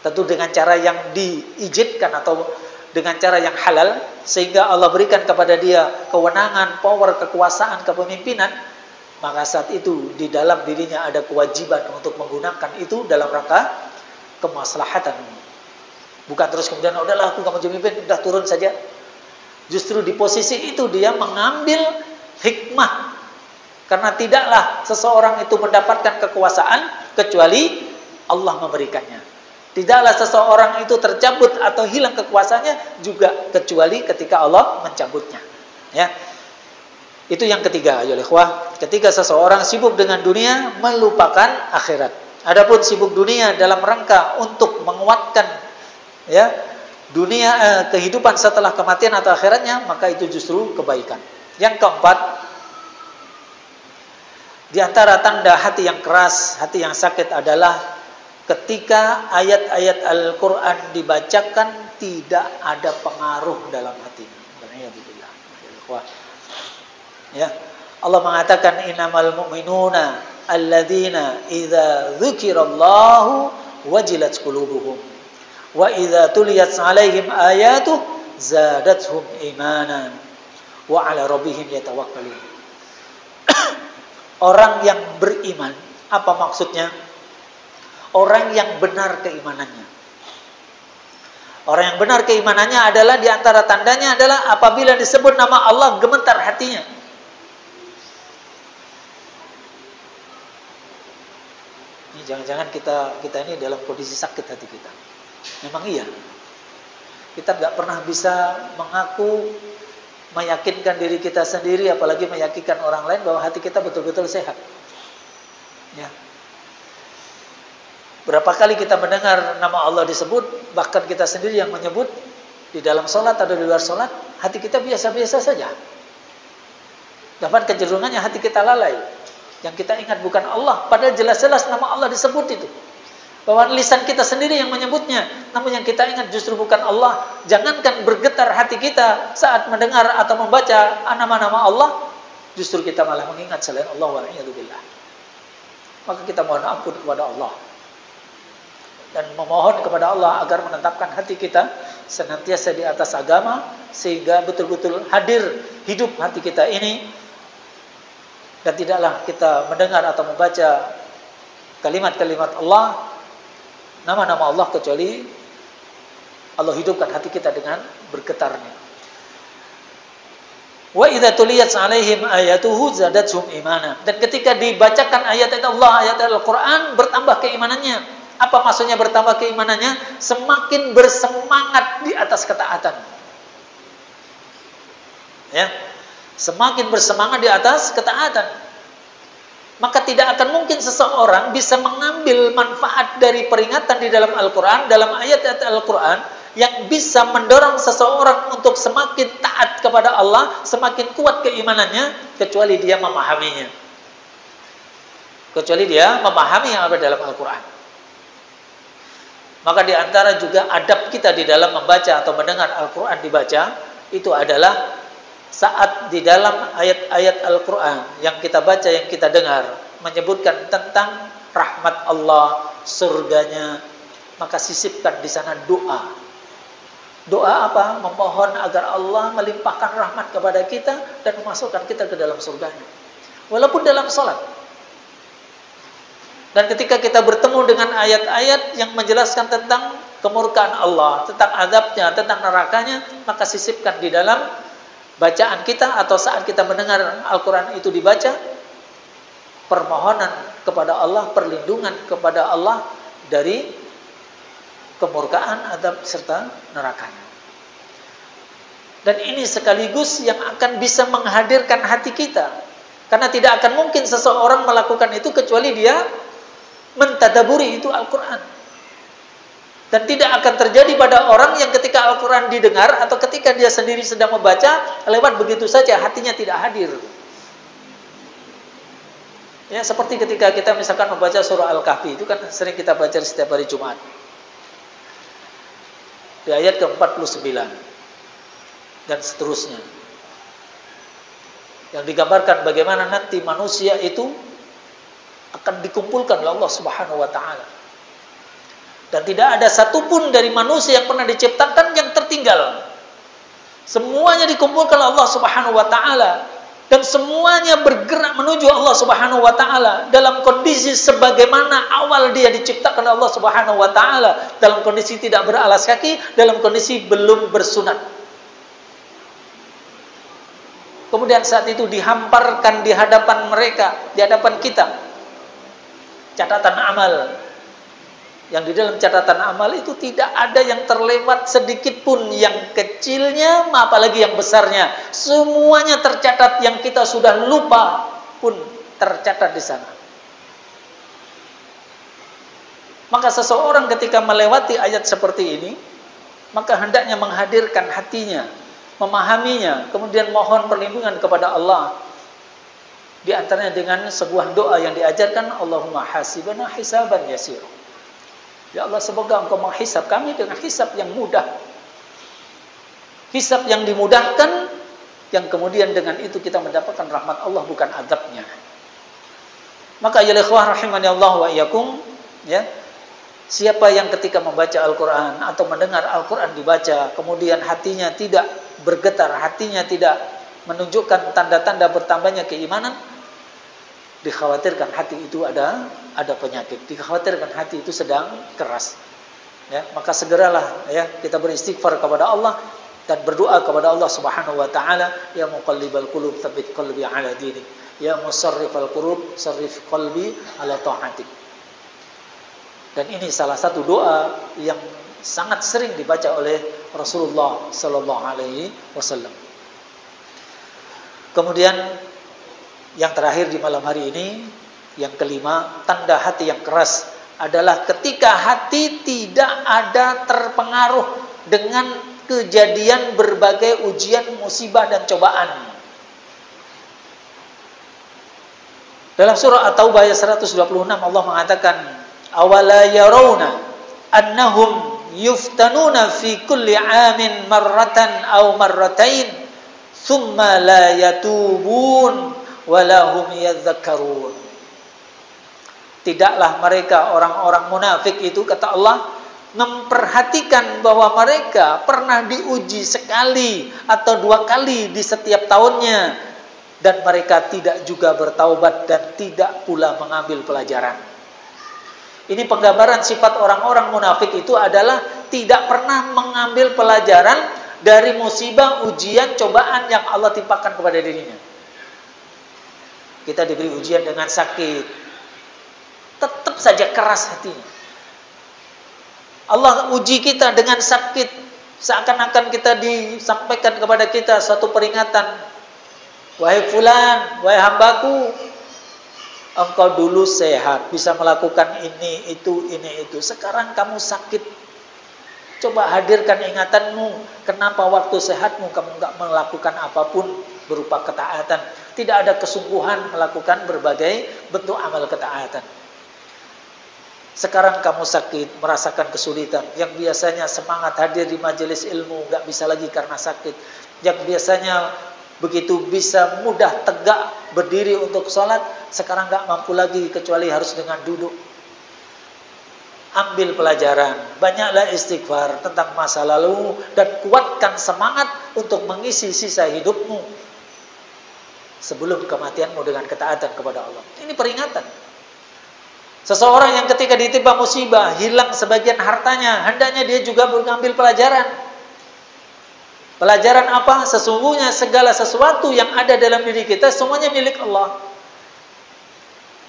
tentu dengan cara yang diizinkan atau dengan cara yang halal, sehingga Allah berikan kepada dia kewenangan, power, kekuasaan, kepemimpinan, maka saat itu di dalam dirinya ada kewajiban untuk menggunakan itu dalam rangka kemaslahatan. Bukan terus kemudian udahlah aku gak mau jadi pemimpin, udah turun saja. Justru di posisi itu dia mengambil hikmah. Karena tidaklah seseorang itu mendapatkan kekuasaan kecuali Allah memberikannya. Tidaklah seseorang itu tercabut atau hilang kekuasaannya juga kecuali ketika Allah mencabutnya. Ya. Itu yang ketiga, ya ikhwah. Ketika seseorang sibuk dengan dunia, melupakan akhirat. Adapun sibuk dunia dalam rangka untuk menguatkan, ya, dunia, kehidupan setelah kematian atau akhiratnya, maka itu justru kebaikan. Yang keempat, di antara tanda hati yang keras, hati yang sakit adalah ketika ayat-ayat Al-Quran dibacakan tidak ada pengaruh dalam hatinya. Ya, Allah mengatakan innamal mu'minuna alladzina idza dzukirallahu wajilat qulubuhum wa idza tuliyat 'alaihim ayatuh zadatuhum imanan wa 'ala rabbihim yatawakkalun. Orang yang beriman, apa maksudnya? Orang yang benar keimanannya. Orang yang benar keimanannya adalah di antara tandanya adalah apabila disebut nama Allah gemetar hatinya. Ini jangan-jangan kita ini dalam kondisi sakit hati kita. Memang iya. Kita nggak pernah bisa mengaku, meyakinkan diri kita sendiri, apalagi meyakinkan orang lain bahwa hati kita betul-betul sehat. Ya. Berapa kali kita mendengar nama Allah disebut, bahkan kita sendiri yang menyebut di dalam sholat atau di luar sholat, hati kita biasa-biasa saja. Dapat kecenderungannya hati kita lalai. Yang kita ingat bukan Allah, padahal jelas-jelas nama Allah disebut itu. Bahwa lisan kita sendiri yang menyebutnya, namun yang kita ingat justru bukan Allah. Jangankan bergetar hati kita saat mendengar atau membaca nama-nama Allah, justru kita malah mengingat selain Allah, wa'iyadzubillah. Maka kita mohon ampun kepada Allah. Dan memohon kepada Allah agar menetapkan hati kita senantiasa di atas agama, sehingga betul-betul hadir hidup hati kita ini. Dan tidaklah kita mendengar atau membaca kalimat-kalimat Allah, nama-nama Allah, kecuali Allah hidupkan hati kita dengan bergetarnya. Wa idza tuliyat 'alaihim ayatuhu zadatuhum imanan. Dan ketika dibacakan ayat-ayat Allah, ayat Al-Qur'an, bertambah keimanannya. Apa maksudnya bertambah keimanannya? Semakin bersemangat di atas ketaatan. Ya. Semakin bersemangat di atas ketaatan. Maka tidak akan mungkin seseorang bisa mengambil manfaat dari peringatan di dalam Al-Quran, dalam ayat-ayat Al-Quran, yang bisa mendorong seseorang untuk semakin taat kepada Allah, semakin kuat keimanannya, kecuali dia memahaminya. Kecuali dia memahami yang ada dalam Al-Quran. Maka di antara juga adab kita di dalam membaca atau mendengar Al-Quran dibaca, itu adalah saat di dalam ayat-ayat Al-Quran yang kita baca, yang kita dengar, menyebutkan tentang rahmat Allah, surganya, maka sisipkan di sana doa. Doa apa? Memohon agar Allah melimpahkan rahmat kepada kita dan memasukkan kita ke dalam surganya. Walaupun dalam salat. Dan ketika kita bertemu dengan ayat-ayat yang menjelaskan tentang kemurkaan Allah, tentang azabnya, tentang nerakanya, maka sisipkan di dalam bacaan kita atau saat kita mendengar Al-Quran itu dibaca, permohonan kepada Allah, perlindungan kepada Allah dari kemurkaan, azab serta nerakanya. Dan ini sekaligus yang akan bisa menghadirkan hati kita, karena tidak akan mungkin seseorang melakukan itu kecuali dia mentadaburi itu Al-Quran. Dan tidak akan terjadi pada orang yang ketika Al-Quran didengar atau ketika dia sendiri sedang membaca, lewat begitu saja, hatinya tidak hadir. Ya, seperti ketika kita misalkan membaca surah Al-Kahfi, itu kan sering kita baca setiap hari Jumat. Di ayat ke-49 dan seterusnya. Yang digambarkan bagaimana nanti manusia itu akan dikumpulkan oleh Allah Subhanahu wa taala. Dan tidak ada satupun dari manusia yang pernah diciptakan yang tertinggal. Semuanya dikumpulkan oleh Allah Subhanahu wa taala dan semuanya bergerak menuju Allah Subhanahu wa taala dalam kondisi sebagaimana awal dia diciptakan oleh Allah Subhanahu wa taala, dalam kondisi tidak beralas kaki, dalam kondisi belum bersunat. Kemudian saat itu dihamparkan di hadapan mereka, di hadapan kita, catatan amal. Yang di dalam catatan amal itu tidak ada yang terlewat sedikit pun, yang kecilnya apalagi yang besarnya. Semuanya tercatat, yang kita sudah lupa pun tercatat di sana. Maka seseorang ketika melewati ayat seperti ini, maka hendaknya menghadirkan hatinya, memahaminya, kemudian mohon perlindungan kepada Allah. Di antaranya dengan sebuah doa yang diajarkan, Allahumma hasibana hisaban yasir. Ya Allah, semoga Engkau menghisab kami dengan hisab yang mudah. Hisab yang dimudahkan, yang kemudian dengan itu kita mendapatkan rahmat Allah, bukan azabnya. Maka ya ikhwah rahimani Allah wa iyyakum, ya. Siapa yang ketika membaca Al-Qur'an atau mendengar Al-Qur'an dibaca, kemudian hatinya tidak bergetar, hatinya tidak menunjukkan tanda-tanda bertambahnya keimanan, dikhawatirkan hati itu ada penyakit, dikhawatirkan hati itu sedang keras. Ya, maka segeralah ya kita beristighfar kepada Allah dan berdoa kepada Allah Subhanahu wa taala, ya muqallibal qulub tsabbit qalbi ala dinik, ya musarrifal qulub sarrif qalbi ala taatik. Dan ini salah satu doa yang sangat sering dibaca oleh Rasulullah sallallahu alaihi wasallam. Kemudian yang terakhir di malam hari ini, yang kelima, tanda hati yang keras adalah ketika hati tidak ada terpengaruh dengan kejadian berbagai ujian, musibah dan cobaan. Dalam surah At-Taubah ayat 126 Allah mengatakan, awala yarawna annahum yuftanuna fi kulli amin marratan aw marratain thumma la yatubun walahum yadzakkarun. Tidaklah mereka orang-orang munafik itu, kata Allah, memperhatikan bahwa mereka pernah diuji sekali atau dua kali di setiap tahunnya, dan mereka tidak juga bertaubat dan tidak pula mengambil pelajaran. Ini penggambaran sifat orang-orang munafik itu adalah tidak pernah mengambil pelajaran dari musibah, ujian, cobaan yang Allah timpakan kepada dirinya. Kita diberi ujian dengan sakit, tetap saja keras hatinya. Allah uji kita dengan sakit, seakan-akan kita disampaikan kepada kita suatu peringatan. Wahai fulan, wahai hambaku, engkau dulu sehat, bisa melakukan ini, itu. Sekarang kamu sakit. Coba hadirkan ingatanmu, kenapa waktu sehatmu kamu enggak melakukan apapun berupa ketaatan. Tidak ada kesungguhan melakukan berbagai bentuk amal ketaatan. Sekarang kamu sakit, merasakan kesulitan. Yang biasanya semangat hadir di majelis ilmu, enggak bisa lagi karena sakit. Yang biasanya begitu bisa mudah tegak berdiri untuk sholat, sekarang enggak mampu lagi kecuali harus dengan duduk. ambil pelajaran, banyaklah istighfar tentang masa lalu dan kuatkan semangat untuk mengisi sisa hidupmu sebelum kematianmu dengan ketaatan kepada Allah. Ini peringatan. Seseorang yang ketika ditimpa musibah, hilang sebagian hartanya, hendaknya dia juga mengambil pelajaran. Pelajaran apa? Sesungguhnya segala sesuatu yang ada dalam diri kita semuanya milik Allah.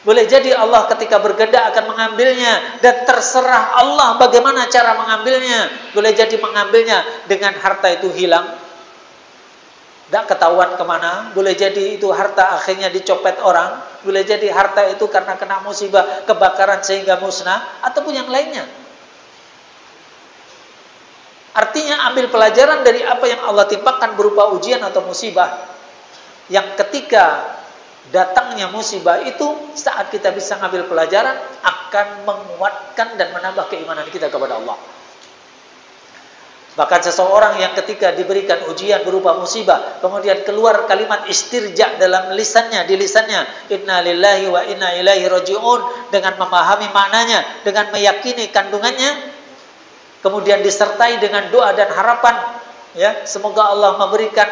Boleh jadi Allah ketika berkehendak akan mengambilnya dan terserah Allah bagaimana cara mengambilnya. Boleh jadi mengambilnya dengan harta itu hilang, tidak ketahuan kemana. Boleh jadi itu harta akhirnya dicopet orang. Boleh jadi harta itu karena kena musibah, kebakaran sehingga musnah, ataupun yang lainnya. Artinya ambil pelajaran dari apa yang Allah timpakan berupa ujian atau musibah. Yang ketika datangnya musibah itu, saat kita bisa ngambil pelajaran, akan menguatkan dan menambah keimanan kita kepada Allah. Bahkan seseorang yang ketika diberikan ujian berupa musibah, kemudian keluar kalimat istirja dalam lisannya, di lisannya, inna lillahi wa inna ilaihi raji'un, dengan memahami maknanya, dengan meyakini kandungannya, kemudian disertai dengan doa dan harapan, ya, semoga Allah memberikan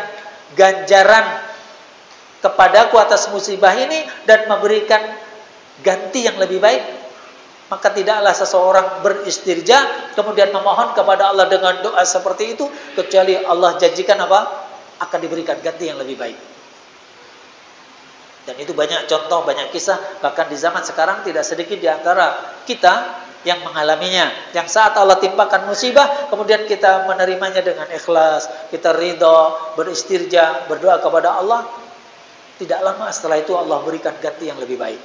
ganjaran kepadaku atas musibah ini dan memberikan ganti yang lebih baik, maka tidaklah seseorang beristirja kemudian memohon kepada Allah dengan doa seperti itu kecuali Allah janjikan apa? Akan diberikan ganti yang lebih baik. Dan itu banyak contoh, banyak kisah, bahkan di zaman sekarang tidak sedikit di antara kita yang mengalaminya. Yang saat Allah timpakan musibah, kemudian kita menerimanya dengan ikhlas, kita ridho, beristirja, berdoa kepada Allah. Tidak lama setelah itu Allah berikan ganti yang lebih baik.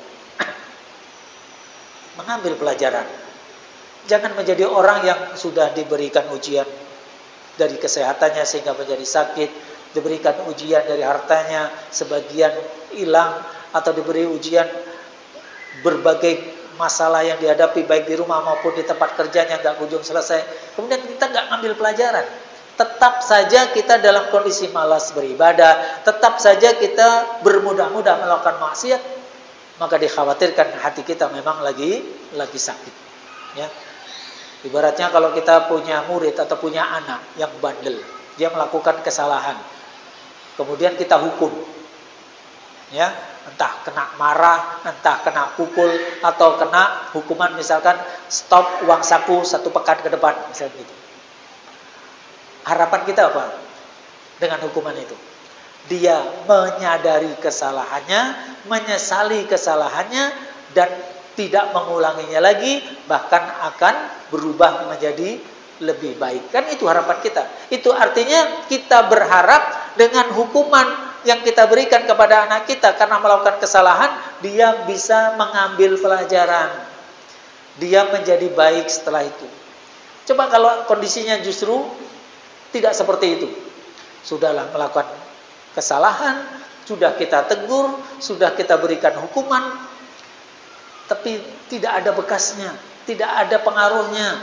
Mengambil pelajaran. Jangan menjadi orang yang sudah diberikan ujian dari kesehatannya sehingga menjadi sakit, diberikan ujian dari hartanya sebagian hilang, atau diberi ujian berbagai masalah yang dihadapi baik di rumah maupun di tempat kerjanya nggak kunjung selesai. Kemudian kita nggak ngambil pelajaran. Tetap saja kita dalam kondisi malas beribadah, tetap saja kita bermudah-mudah melakukan maksiat, maka dikhawatirkan hati kita memang lagi sakit. Ya. Ibaratnya kalau kita punya murid atau punya anak yang bandel, dia melakukan kesalahan, kemudian kita hukum, ya, entah kena marah, entah kena pukul, atau kena hukuman misalkan stop uang saku 1 pekan ke depan, misalnya gitu. Harapan kita apa dengan hukuman itu? Dia menyadari kesalahannya, menyesali kesalahannya, dan tidak mengulanginya lagi, bahkan akan berubah menjadi lebih baik. Kan itu harapan kita. Itu artinya kita berharap dengan hukuman yang kita berikan kepada anak kita karena melakukan kesalahan, dia bisa mengambil pelajaran. Dia menjadi baik setelah itu. Coba kalau kondisinya justru tidak seperti itu. Sudahlah melakukan kesalahan, sudah kita tegur, sudah kita berikan hukuman, tapi tidak ada bekasnya, tidak ada pengaruhnya.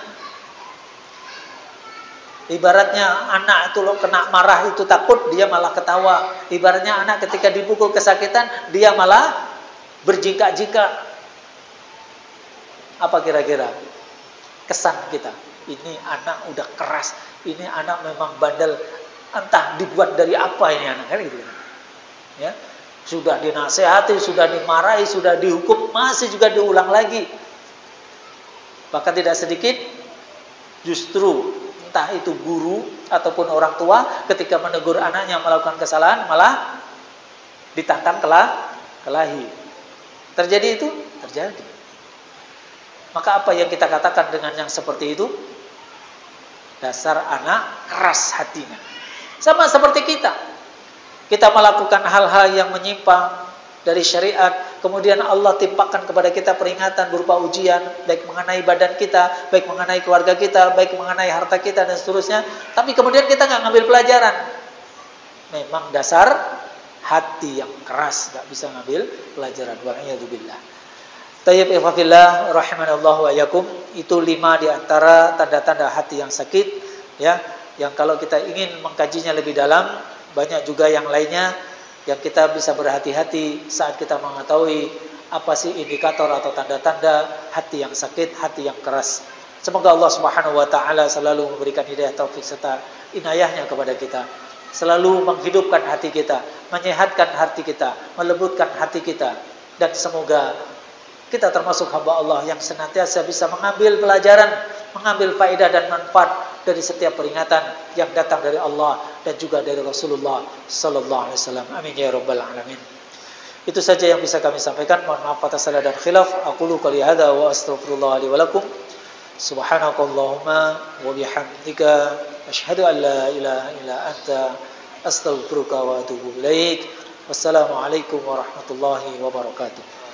Ibaratnya anak itu kena marah itu takut, dia malah ketawa. Ibaratnya anak ketika dipukul kesakitan, dia malah berjingkak-jingkak. Apa kira-kira kesan kita? Ini anak udah keras, ini anak memang bandel, entah dibuat dari apa ini anak, kan gitu kan? Ya, sudah dinasehati, sudah dimarahi, sudah dihukum, masih juga diulang lagi. Bahkan tidak sedikit, justru entah itu guru ataupun orang tua ketika menegur anaknya melakukan kesalahan malah ditantang kelahi. Terjadi itu? Terjadi. Maka apa yang kita katakan dengan yang seperti itu? Dasar anak keras hatinya. Sama seperti kita. Kita melakukan hal-hal yang menyimpang dari syariat, kemudian Allah timpakan kepada kita peringatan berupa ujian, baik mengenai badan kita, baik mengenai keluarga kita, baik mengenai harta kita dan seterusnya. Tapi kemudian kita nggak ngambil pelajaran. Memang dasar hati yang keras, nggak bisa ngambil pelajaran. Wa'iyadzubillah. Tayyib ifafillah rahimanallah wa yakum. Itu 5 di antara tanda-tanda hati yang sakit, ya, yang kalau kita ingin mengkajinya lebih dalam, banyak juga yang lainnya yang kita bisa berhati-hati saat kita mengetahui apa sih indikator atau tanda-tanda hati yang sakit, hati yang keras. Semoga Allah Subhanahu wa taala selalu memberikan hidayah, taufik serta inayahnya kepada kita. Selalu menghidupkan hati kita, menyehatkan hati kita, melembutkan hati kita, dan semoga kita termasuk hamba Allah yang senantiasa bisa mengambil pelajaran, mengambil faedah dan manfaat dari setiap peringatan yang datang dari Allah dan juga dari Rasulullah sallallahu alaihi wasallam. Amin ya rabbal alamin. Itu saja yang bisa kami sampaikan. Mohon maaf atas salah dan khilaf. Aqulu qouli hadza wa astaghfirullah li wa lakum. Subhanakallahumma wa bihamdika asyhadu an la ilaha illa anta astaghfiruka wa atubu ilaik. Wassalamualaikum warahmatullahi wabarakatuh.